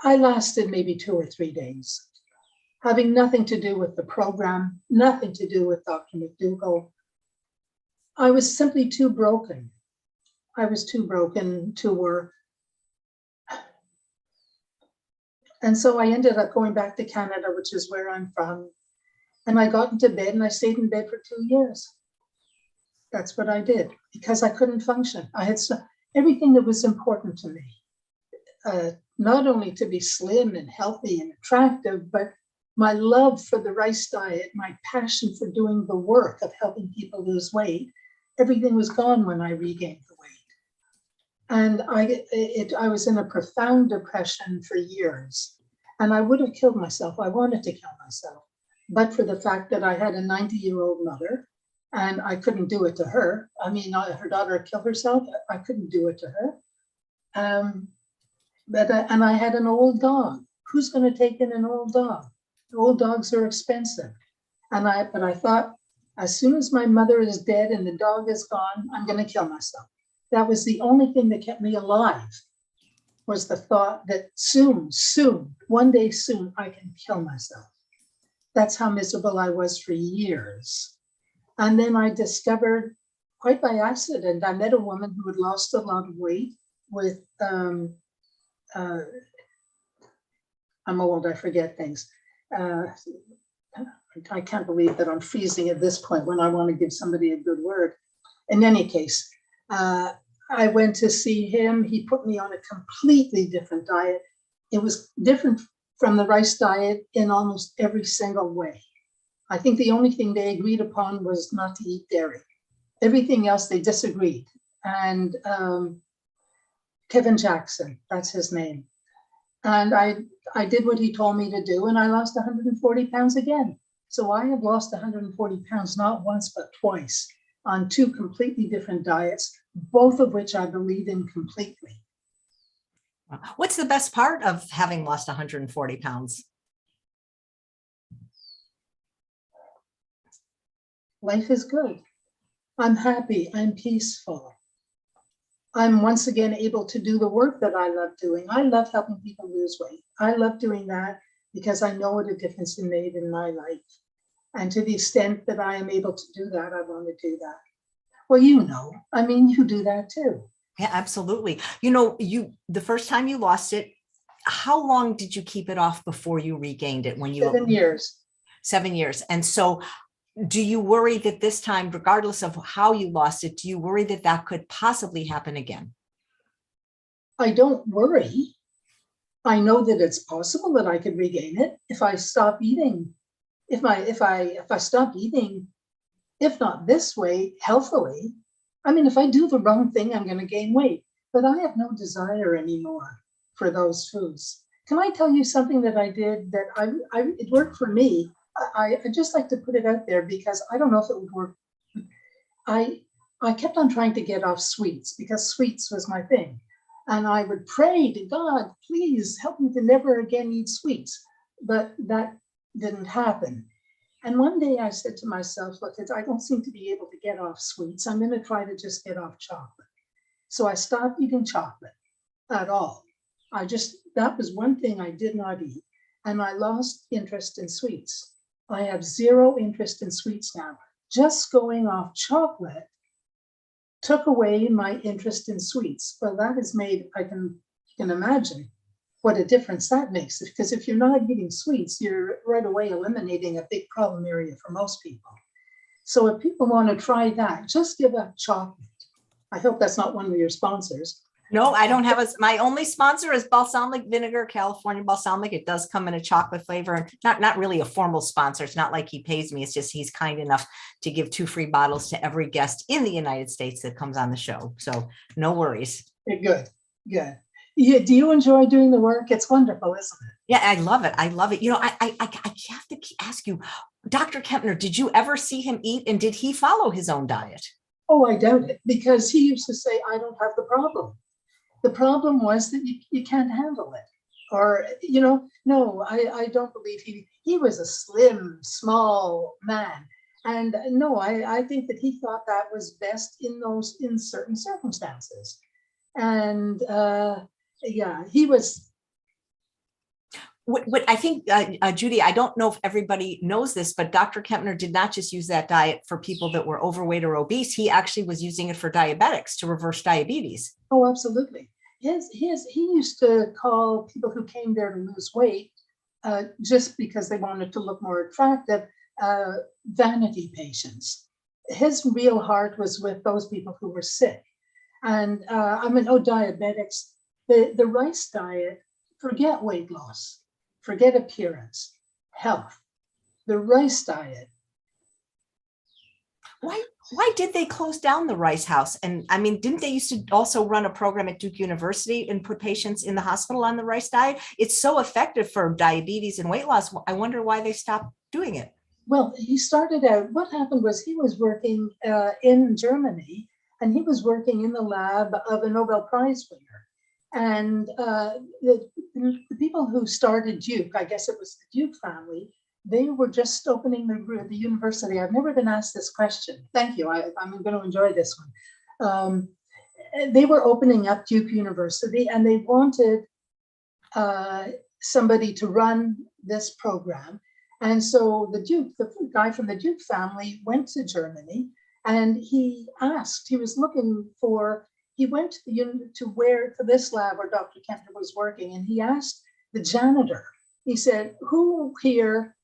I lasted maybe 2 or 3 days, having nothing to do with the program, nothing to do with Dr. McDougall. I was simply too broken. I was too broken to work. And so I ended up going back to Canada, which is where I'm from. And I got into bed and I stayed in bed for 2 years. That's what I did because I couldn't function. I had everything that was important to me. Not only to be slim and healthy and attractive, but my love for the rice diet, my passion for doing the work of helping people lose weight, everything was gone when I regained the weight. And I was in a profound depression for years. And I would have killed myself. I wanted to kill myself, but for the fact that I had a 90-year-old mother and I couldn't do it to her. I mean, her daughter killed herself. I couldn't do it to her. And I had an old dog. Who's going to take in an old dog? Old dogs are expensive. But I thought, as soon as my mother is dead and the dog is gone, I'm going to kill myself. That was the only thing that kept me alive, was the thought that soon, one day soon, I can kill myself. That's how miserable I was for years. And then I discovered, quite by accident, I met a woman who had lost a lot of weight with I'm old, I forget things. I can't believe that I'm freezing at this point when I want to give somebody a good word. In any case, I went to see him. He put me on a completely different diet. It was different from the rice diet in almost every single way. I think the only thing they agreed upon was not to eat dairy. Everything else they disagreed. And Kevin Jackson, that's his name. And I did what he told me to do, and I lost 140 pounds again. So I have lost 140 pounds, not once, but twice, on two completely different diets, both of which I believe in completely. What's the best part of having lost 140 pounds? Life is good. I'm happy. I'm peaceful. I'm once again able to do the work that I love doing. I love helping people lose weight. I love doing that because I know what a difference it made in my life. And to the extent that I am able to do that, I want to do that. Well, you know, I mean, you do that too. Yeah, absolutely. You know, the first time you lost it, how long did you keep it off before you regained it? When you 7 years. 7 years. And so do you worry that this time, regardless of how you lost it, do you worry that that could possibly happen again? I don't worry. I know that it's possible that I could regain it if I stop eating. If I stop eating, if not this way, healthily. I mean, if I do the wrong thing, I'm going to gain weight. But I have no desire anymore for those foods. Can I tell you something that I did that it worked for me? I just like to put it out there because I don't know if it would work. I kept on trying to get off sweets because sweets was my thing. And I would pray to God, please help me to never again eat sweets. But that didn't happen. And one day I said to myself, look, I don't seem to be able to get off sweets. I'm going to try to just get off chocolate. So I stopped eating chocolate at all. That was one thing I did not eat. And I lost interest in sweets. I have zero interest in sweets now. Just going off chocolate took away my interest in sweets. Well, that has made, you can imagine what a difference that makes. Because if you're not eating sweets, you're right away eliminating a big problem area for most people. So if people want to try that, just give up chocolate. I hope that's not one of your sponsors. No, I don't have my only sponsor is balsamic vinegar, California balsamic. It does come in a chocolate flavor, and not really a formal sponsor. It's not like he pays me. It's just he's kind enough to give 2 free bottles to every guest in the United States that comes on the show. So no worries. Good. Yeah, do you enjoy doing the work? It's wonderful, isn't it? Yeah, I love it. I love it. You know, I have to ask you, Dr. Kempner, did you ever see him eat, and did he follow his own diet? Oh, I doubt it, because he used to say, I don't have the problem. The problem was that you can't handle it. Or, you know, no, I don't believe he was a slim, small man. And no, I think that he thought that was best in certain circumstances. And yeah, he was. What I think, Judy, I don't know if everybody knows this, but Dr. Kempner did not just use that diet for people that were overweight or obese. He actually was using it for diabetics to reverse diabetes. Oh, absolutely. He used to call people who came there to lose weight just because they wanted to look more attractive, vanity patients. His real heart was with those people who were sick. And diabetics, the rice diet, forget weight loss, forget appearance, health, the rice diet. Why did they close down the Rice House? And I mean, didn't they used to also run a program at Duke University and put patients in the hospital on the rice diet? It's so effective for diabetes and weight loss. I wonder why they stopped doing it. Well, he started out, what happened was he was working in Germany, and he was working in the lab of a Nobel Prize winner. And the people who started Duke, I guess it was the Duke family, they were just opening the university. I've never been asked this question. Thank you. I'm going to enjoy this one. They were opening up Duke University, and they wanted somebody to run this program. And so the guy from the Duke family went to Germany, and he went to this lab where Dr. Kempner was working, and he asked the janitor He said, who here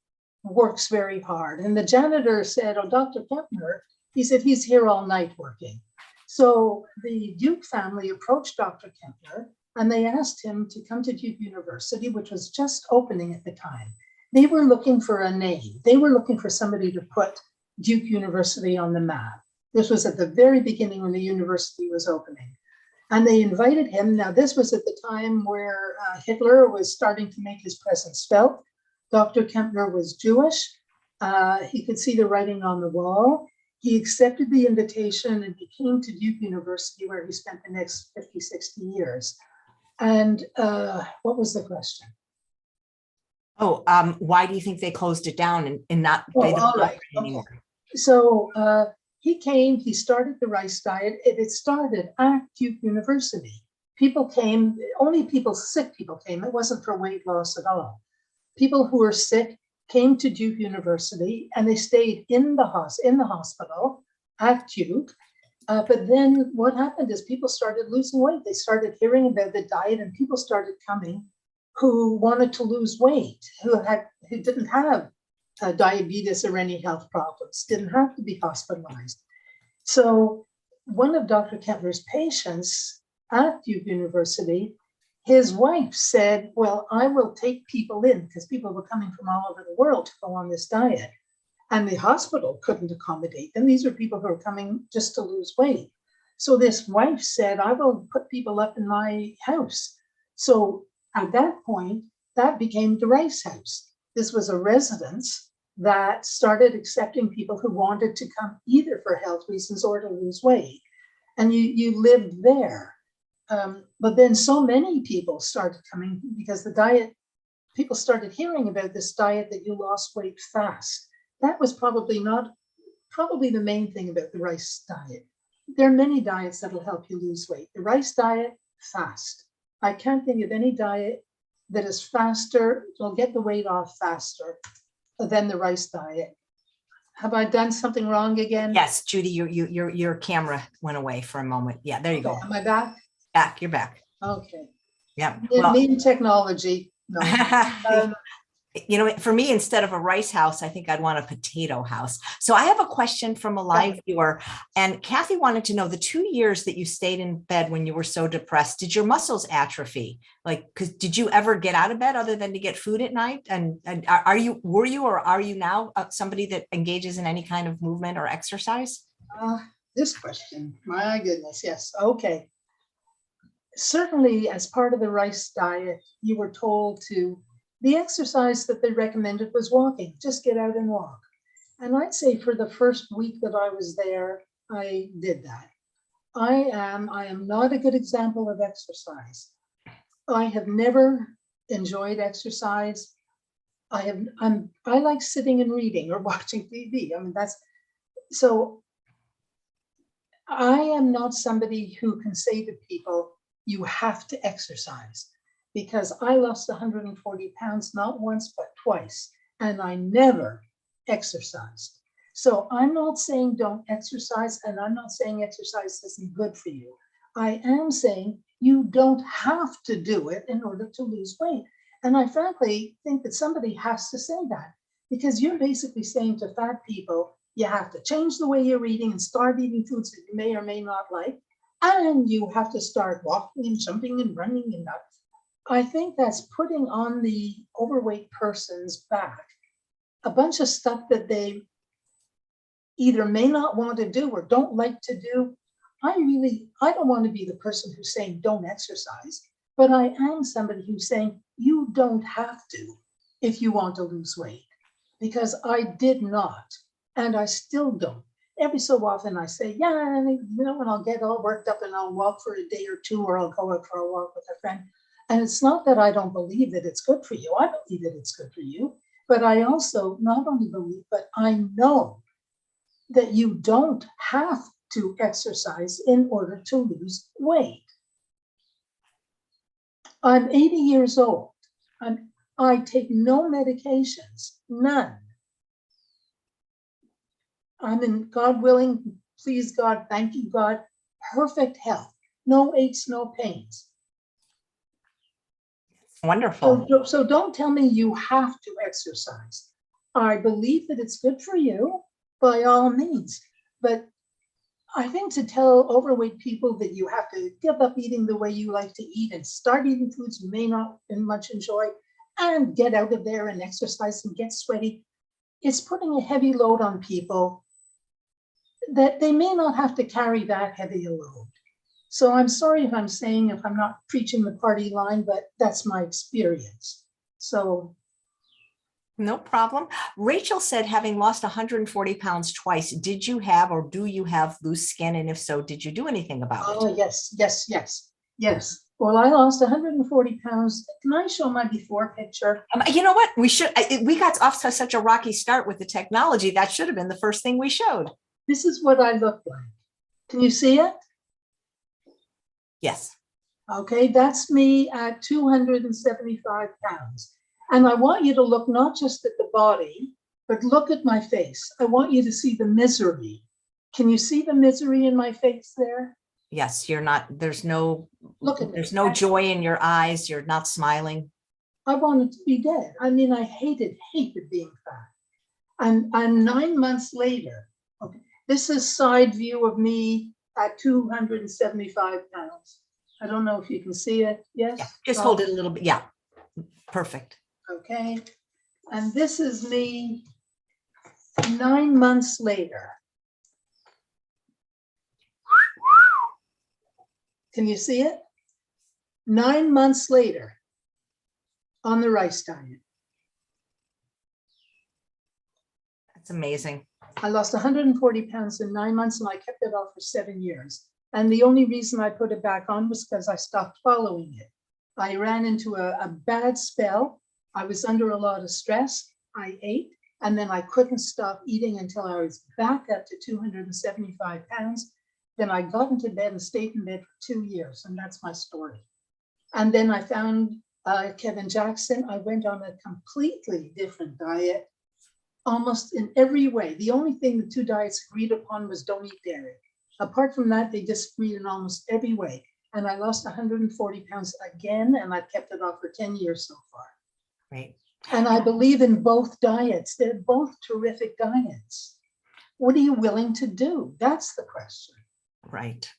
works very hard? And the janitor said, oh, Dr. Kempner. He said, he's here all night working. So the Duke family approached Dr. Kempner and they asked him to come to Duke University, which was just opening at the time. They were looking for a name. They were looking for somebody to put Duke University on the map. This was at the very beginning when the university was opening. And they invited him. Now, this was at the time where Hitler was starting to make his presence felt. Dr. Kempner was Jewish. He could see the writing on the wall. He accepted the invitation and he came to Duke University, where he spent the next 50, 60 years. And what was the question? Oh, why do you think they closed it down and not they don't offer it anymore? So he came, he started the rice diet. It started at Duke University. People came, only people, sick people came. It wasn't for weight loss at all. People who were sick came to Duke University and they stayed in the hospital at Duke. But then what happened is people started losing weight. They started hearing about the diet and people started coming who wanted to lose weight, who didn't have diabetes or any health problems, didn't have to be hospitalized. So one of Dr. Kempner's patients at Duke University, his wife said, well, I will take people in, because people were coming from all over the world to go on this diet. And the hospital couldn't accommodate them. These are people who are coming just to lose weight. So this wife said, I will put people up in my house. So at that point, that became the Rice House. This was a residence that started accepting people who wanted to come either for health reasons or to lose weight. And you lived there. But then so many people started coming because the diet, people started hearing about this diet that you lost weight fast. That was probably the main thing about the rice diet. There are many diets that will help you lose weight. The rice diet, fast. I can't think of any diet that is faster, will get the weight off faster than the rice diet. Have I done something wrong again? Yes, Judy, your camera went away for a moment. Yeah, there you go. Am I back? Back, you're back. Okay. Yeah. Me and technology. No. You know, for me, instead of a rice house, I think I'd want a potato house. So I have a question from a live viewer, and Kathy wanted to know, the 2 years that you stayed in bed when you were so depressed, did your muscles atrophy? Like, because did you ever get out of bed other than to get food at night? And were you or are you now somebody that engages in any kind of movement or exercise? This question, my goodness, yes. Okay. Certainly, as part of the rice diet, you were told the exercise that they recommended was walking. Just get out and walk. And I'd say for the first week that I was there, I did that. I am not a good example of exercise. I have never enjoyed exercise. I like sitting and reading or watching TV. I mean, so I am not somebody who can say to people, you have to exercise. Because I lost 140 pounds, not once, but twice, and I never exercised. So I'm not saying don't exercise, and I'm not saying exercise isn't good for you. I am saying you don't have to do it in order to lose weight. And I frankly think that somebody has to say that, because you're basically saying to fat people, you have to change the way you're eating and start eating foods that you may or may not like, and you have to start walking and jumping and running and that. I think that's putting on the overweight person's back a bunch of stuff that they either may not want to do or don't like to do. I don't want to be the person who's saying don't exercise, but I am somebody who's saying you don't have to if you want to lose weight, because I did not, and I still don't. Every so often I say, yeah, and I'll get all worked up and I'll walk for a day or two, or I'll go out for a walk with a friend. And it's not that I don't believe that it's good for you. I believe that it's good for you, but I also not only believe, but I know that you don't have to exercise in order to lose weight. I'm 80 years old. I take no medications, none. I'm in, God willing, please God, thank you God, perfect health, no aches, no pains. Wonderful. So don't tell me you have to exercise. I believe that it's good for you by all means, but I think to tell overweight people that you have to give up eating the way you like to eat and start eating foods you may not much enjoy and get out of there and exercise and get sweaty, it's putting a heavy load on people that they may not have to carry that heavy a load. So I'm sorry if I'm not preaching the party line, but that's my experience. So. No problem. Rachel said, having lost 140 pounds twice, did you have or do you have loose skin? And if so, did you do anything about it? Oh, yes. Well, I lost 140 pounds. Can I show my before picture? You know what? We got off to such a rocky start with the technology. That should have been the first thing we showed. This is what I look like. Can you see it? Yes. Okay, that's me at 275 pounds. And I want you to look not just at the body, but look at my face. I want you to see the misery. Can you see the misery in my face there? Yes, you're not, there's no joy in your eyes. You're not smiling. I wanted to be dead. I mean, I hated being fat. And 9 months later, okay, this is side view of me at 275 pounds. I don't know if you can see it. Yes? Yeah, just hold it a little bit. Yeah, perfect. Okay. And this is me 9 months later. Can you see it? 9 months later on the rice diet. That's amazing. I lost 140 pounds in 9 months and I kept it off for 7 years. And the only reason I put it back on was because I stopped following it. I ran into a bad spell. I was under a lot of stress. I ate, and then I couldn't stop eating until I was back up to 275 pounds. Then I got into bed and stayed in bed for 2 years, and that's my story. And then I found Kevin Jackson. I went on a completely different diet, almost in every way. The only thing the two diets agreed upon was don't eat dairy. Apart from that, they disagreed in almost every way. And I lost 140 pounds again, and I've kept it off for 10 years so far. Right. And I believe in both diets. They're both terrific diets. What are you willing to do? That's the question. Right.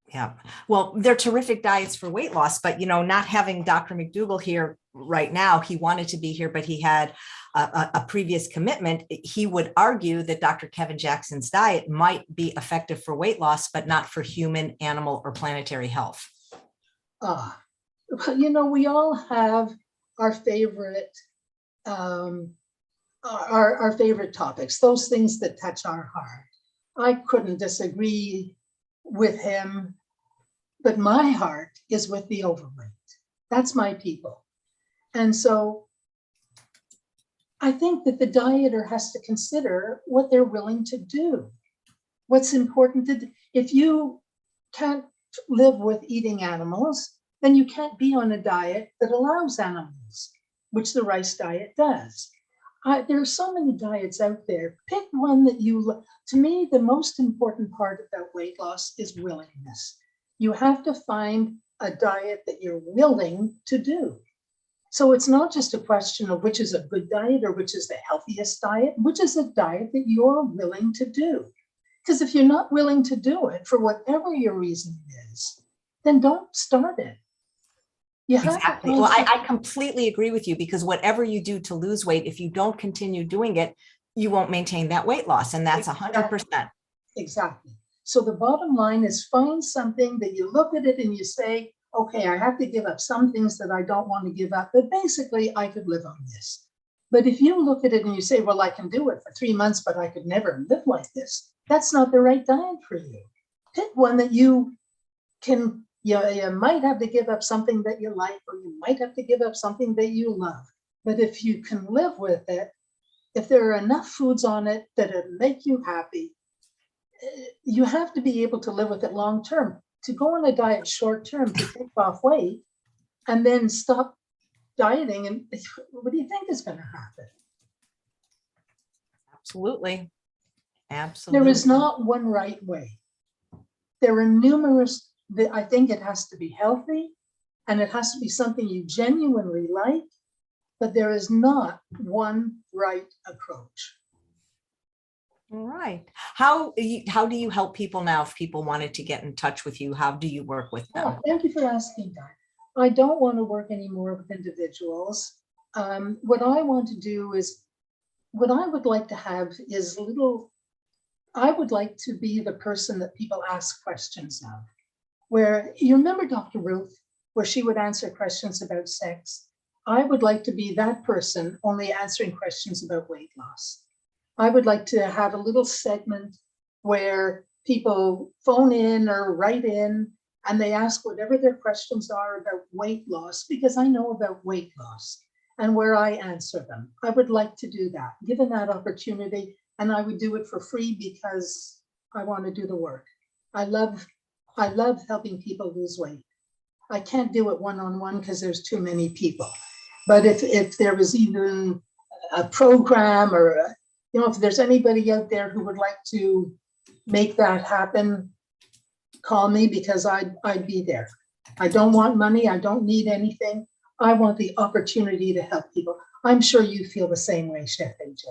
Yeah. Well, they're terrific diets for weight loss, but, not having Dr. McDougall here right now, he wanted to be here, but he had a previous commitment. He would argue that Dr. Kevin Jackson's diet might be effective for weight loss, but not for human, animal, or planetary health. We all have our favorite, our favorite topics, those things that touch our heart. I couldn't disagree with him, but my heart is with the overweight. That's my people. And so I think that the dieter has to consider what they're willing to do. What's important to do. If you can't live with eating animals, then you can't be on a diet that allows animals, which the rice diet does. There are so many diets out there. Pick one that you love. To me, the most important part about weight loss is willingness. You have to find a diet that you're willing to do. So it's not just a question of which is a good diet or which is the healthiest diet, which is a diet that you're willing to do. Because if you're not willing to do it for whatever your reason is, then don't start it. Exactly. Well, I completely agree with you, because whatever you do to lose weight, if you don't continue doing it, you won't maintain that weight loss. And that's 100%. Exactly. So the bottom line is find something that you look at it and you say, okay, I have to give up some things that I don't want to give up, but basically I could live on this. But if you look at it and you say, well, I can do it for 3 months, but I could never live like this, that's not the right diet for you. Pick one that you can. You might have to give up something that you like, or you might have to give up something that you love. But if you can live with it, if there are enough foods on it that make you happy, you have to be able to live with it long term. To go on a diet short term to take off weight and then stop dieting, and what do you think is going to happen? Absolutely. Absolutely. There is not one right way. There are numerous. I think it has to be healthy, And it has to be something you genuinely like, but there is not one right approach. All right. How do you help people now? If people wanted to get in touch with you, how do you work with them? Oh, thank you for asking that. I don't want to work anymore with individuals. What I want to do is, what I would like to have is I would like to be the person that people ask questions of. Where, you remember Dr. Ruth, where she would answer questions about sex? I would like to be that person, only answering questions about weight loss. I would like to have a little segment where people phone in or write in and they ask whatever their questions are about weight loss, because I know about weight loss, and where I answer them. I would like to do that, given that opportunity, and I would do it for free because I want to do the work. I love helping people lose weight. I can't do it one-on-one because there's too many people. But if there was even a program or, if there's anybody out there who would like to make that happen, call me, because I'd be there. I don't want money. I don't need anything. I want the opportunity to help people. I'm sure you feel the same way, Chef AJ.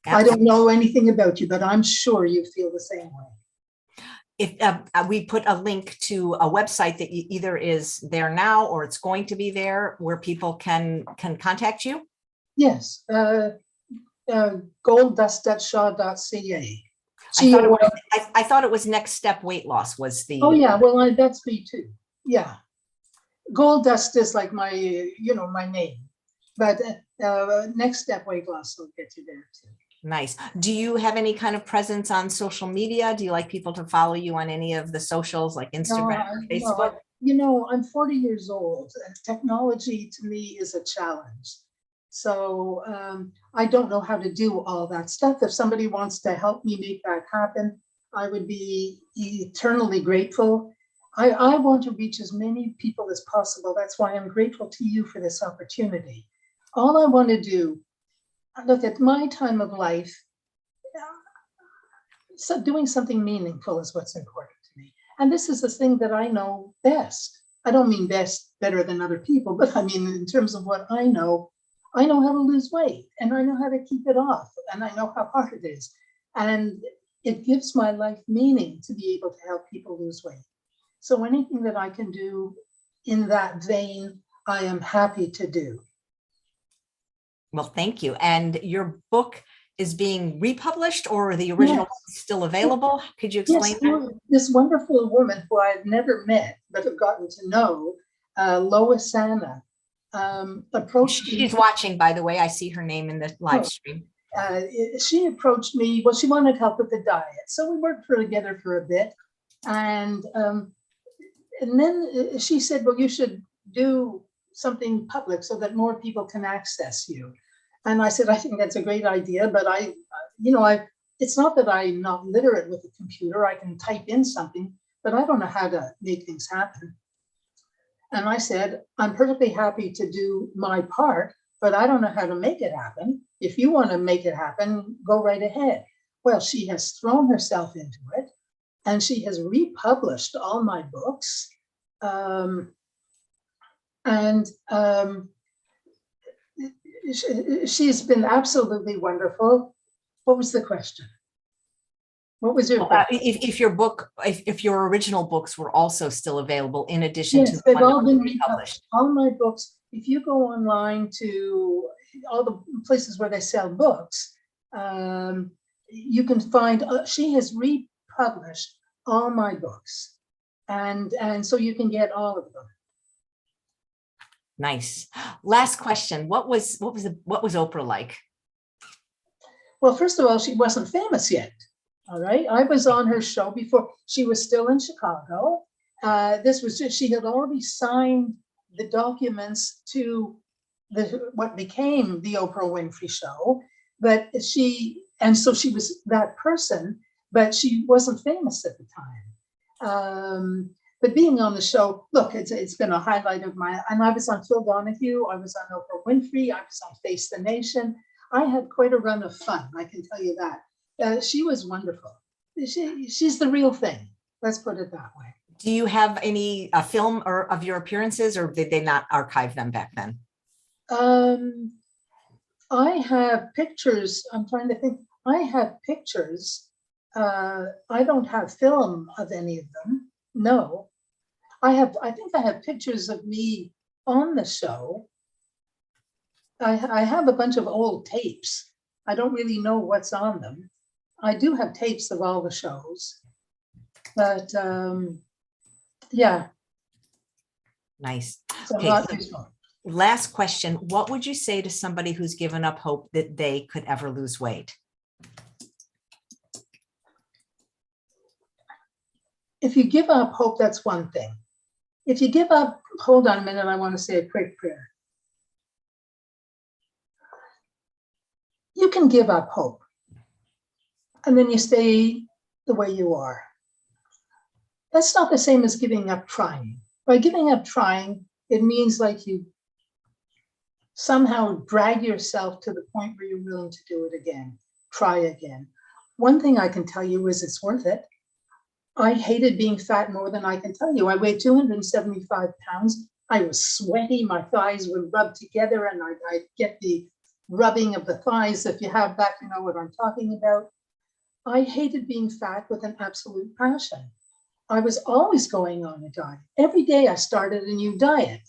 Absolutely. I don't know anything about you, but I'm sure you feel the same way. If we put a link to a website that either is there now or it's going to be there, where people can contact you? Yes, golddust.shaw.ca. I thought it was Next Step Weight Loss was the. Oh yeah, well that's me too. Yeah, Gold Dust is like my my name, but Next Step Weight Loss will get you there too. Nice. Do you have any kind of presence on social media? Do you like people to follow you on any of the socials like Instagram or Facebook? No, I'm 40 years old, and technology to me is a challenge. So I don't know how to do all that stuff. If somebody wants to help me make that happen, I would be eternally grateful. I want to reach as many people as possible. That's why I'm grateful to you for this opportunity. All I want to do, look, at my time of life, so doing something meaningful is what's important to me. And this is the thing that I know best. I don't mean best, better than other people, but I mean in terms of what I know how to lose weight, and I know how to keep it off, and I know how hard it is. And it gives my life meaning to be able to help people lose weight. So anything that I can do in that vein, I am happy to do. Well, thank you. And your book is being republished, or the original is still available? Could you explain that? This wonderful woman who I've never met, but have gotten to know, Lois Anna, approached me. She's watching, by the way. I see her name in the live stream. She approached me. Well, she wanted help with the diet, so we worked together for a bit, and then she said, "Well, you should do something public so that more people can access you." And I said, "I think that's a great idea, but it's not that I'm not literate with a computer. I can type in something, but I don't know how to make things happen." And I said, "I'm perfectly happy to do my part, but I don't know how to make it happen. If you want to make it happen, go right ahead." Well, she has thrown herself into it, and she has republished all my books. She's been absolutely wonderful. What was the question? What was your question? If your original books were also still available in addition to they've all been republished. All my books, if you go online to all the places where they sell books, you can find, she has republished all my books. And so you can get all of them. Nice. Last question. What was Oprah like? Well, first of all, she wasn't famous yet. All right. I was on her show before. She was still in Chicago. She had already signed the documents to what became the Oprah Winfrey Show. So she was that person, but she wasn't famous at the time. But being on the show, look, it's been a highlight of and I was on Phil Donahue, I was on Oprah Winfrey, I was on Face the Nation. I had quite a run of fun, I can tell you that. She was wonderful. She's the real thing. Let's put it that way. Do you have any film or of your appearances, or did they not archive them back then? I have pictures. I'm trying to think. I have pictures. I don't have film of any of them. No, I think I have pictures of me on the show. I have a bunch of old tapes. I don't really know what's on them. I do have tapes of all the shows, but yeah. Nice. So Okay, not so useful. last question. What would you say to somebody who's given up hope that they could ever lose weight? If you give up hope, that's one thing. If you give up, hold on a minute, I want to say a quick prayer. You can give up hope, and then you stay the way you are. That's not the same as giving up trying. By giving up trying, it means like you somehow drag yourself to the point where you're willing to do it again, try again. One thing I can tell you is it's worth it. I hated being fat more than I can tell you. I weighed 275 pounds. I was sweaty. My thighs would rub together, and I'd get the rubbing of the thighs. If you have that, you know what I'm talking about. I hated being fat with an absolute passion. I was always going on a diet. Every day I started a new diet.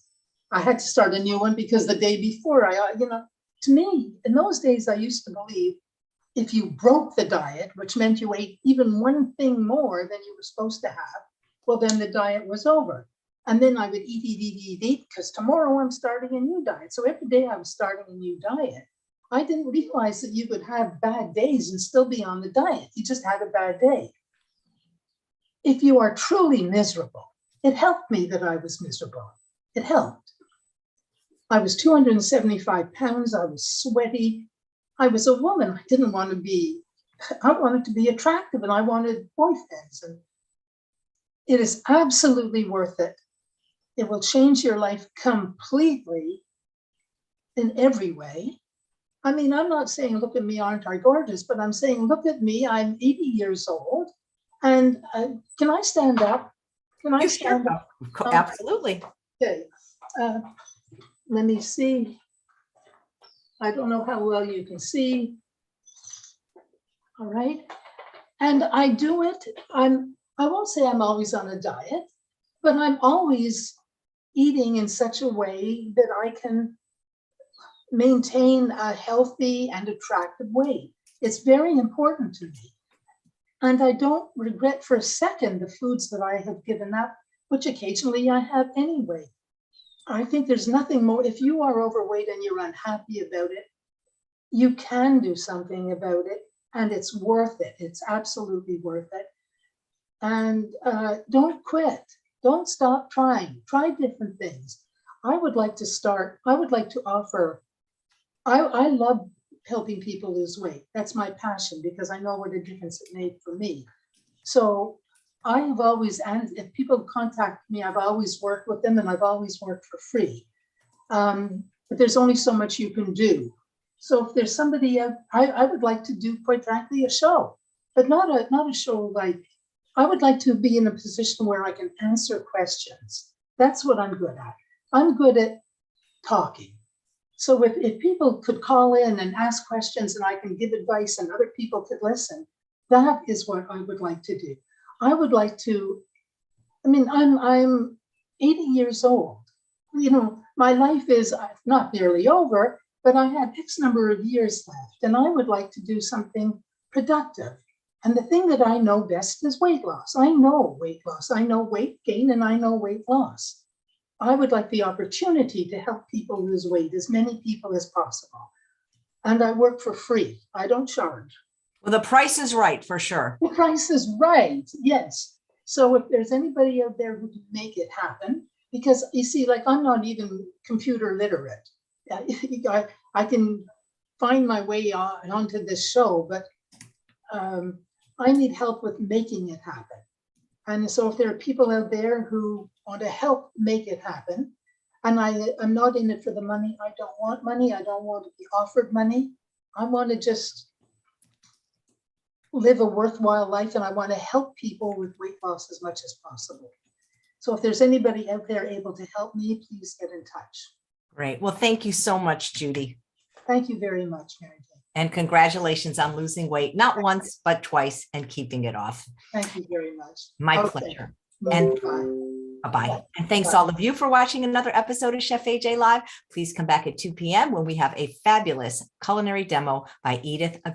I had to start a new one because the day before, to me, in those days, I used to believe if you broke the diet, which meant you ate even one thing more than you were supposed to have, well, then the diet was over. And then I would eat, because tomorrow I'm starting a new diet. So every day I was starting a new diet. I didn't realize that you could have bad days and still be on the diet. You just had a bad day. If you are truly miserable, it helped me that I was miserable. It helped. I was 275 pounds. I was sweaty. I was a woman. I didn't want to be, I wanted to be attractive, and I wanted boyfriends. And it is absolutely worth it. It will change your life completely in every way. I mean, I'm not saying, look at me, aren't I gorgeous? But I'm saying, look at me, I'm 80 years old. And can I stand up? Can I stand up? Absolutely. Okay. Let me see. I don't know how well you can see. All right. And I do it. I won't say I'm always on a diet, but I'm always eating in such a way that I can maintain a healthy and attractive weight. It's very important to me. And I don't regret for a second the foods that I have given up, which occasionally I have anyway. I think there's nothing more. If you are overweight and you're unhappy about it, you can do something about it, and it's worth it. It's absolutely worth it. And don't quit. Don't stop trying. Try different things. I would like to offer, I love helping people lose weight. That's my passion, because I know what a difference it made for me. So I've always, and if people contact me, I've always worked with them, and I've always worked for free. But there's only so much you can do. So if there's somebody, I would like to do, quite frankly, a show, but not a show like, I would like to be in a position where I can answer questions. That's what I'm good at. I'm good at talking. So if people could call in and ask questions and I can give advice and other people could listen, that is what I would like to do. I would like to, I'm 80 years old. My life is not nearly over, but I have X number of years left, and I would like to do something productive. And the thing that I know best is weight loss. I know weight loss. I know weight gain, and I know weight loss. I would like the opportunity to help people lose weight, as many people as possible. And I work for free. I don't charge. Well, the price is right, for sure. The price is right, yes. So if there's anybody out there who can make it happen, because you see, like, I'm not even computer literate. I can find my way onto this show, but I need help with making it happen. And so if there are people out there who want to help make it happen, and I'm not in it for the money. I don't want money. I don't want to be offered money. I want to just live a worthwhile life, and I want to help people with weight loss as much as possible. So if there's anybody out there able to help me, please get in touch. Great. Well, thank you so much, Judy. Thank you very much, Mary Jane. And congratulations on losing weight, not once, but twice, and keeping it off. Thank you very much. My Okay. pleasure. And Bye. bye-bye. And thanks all of you for watching another episode of Chef AJ Live. Please come back at 2 p.m. when we have a fabulous culinary demo by Edith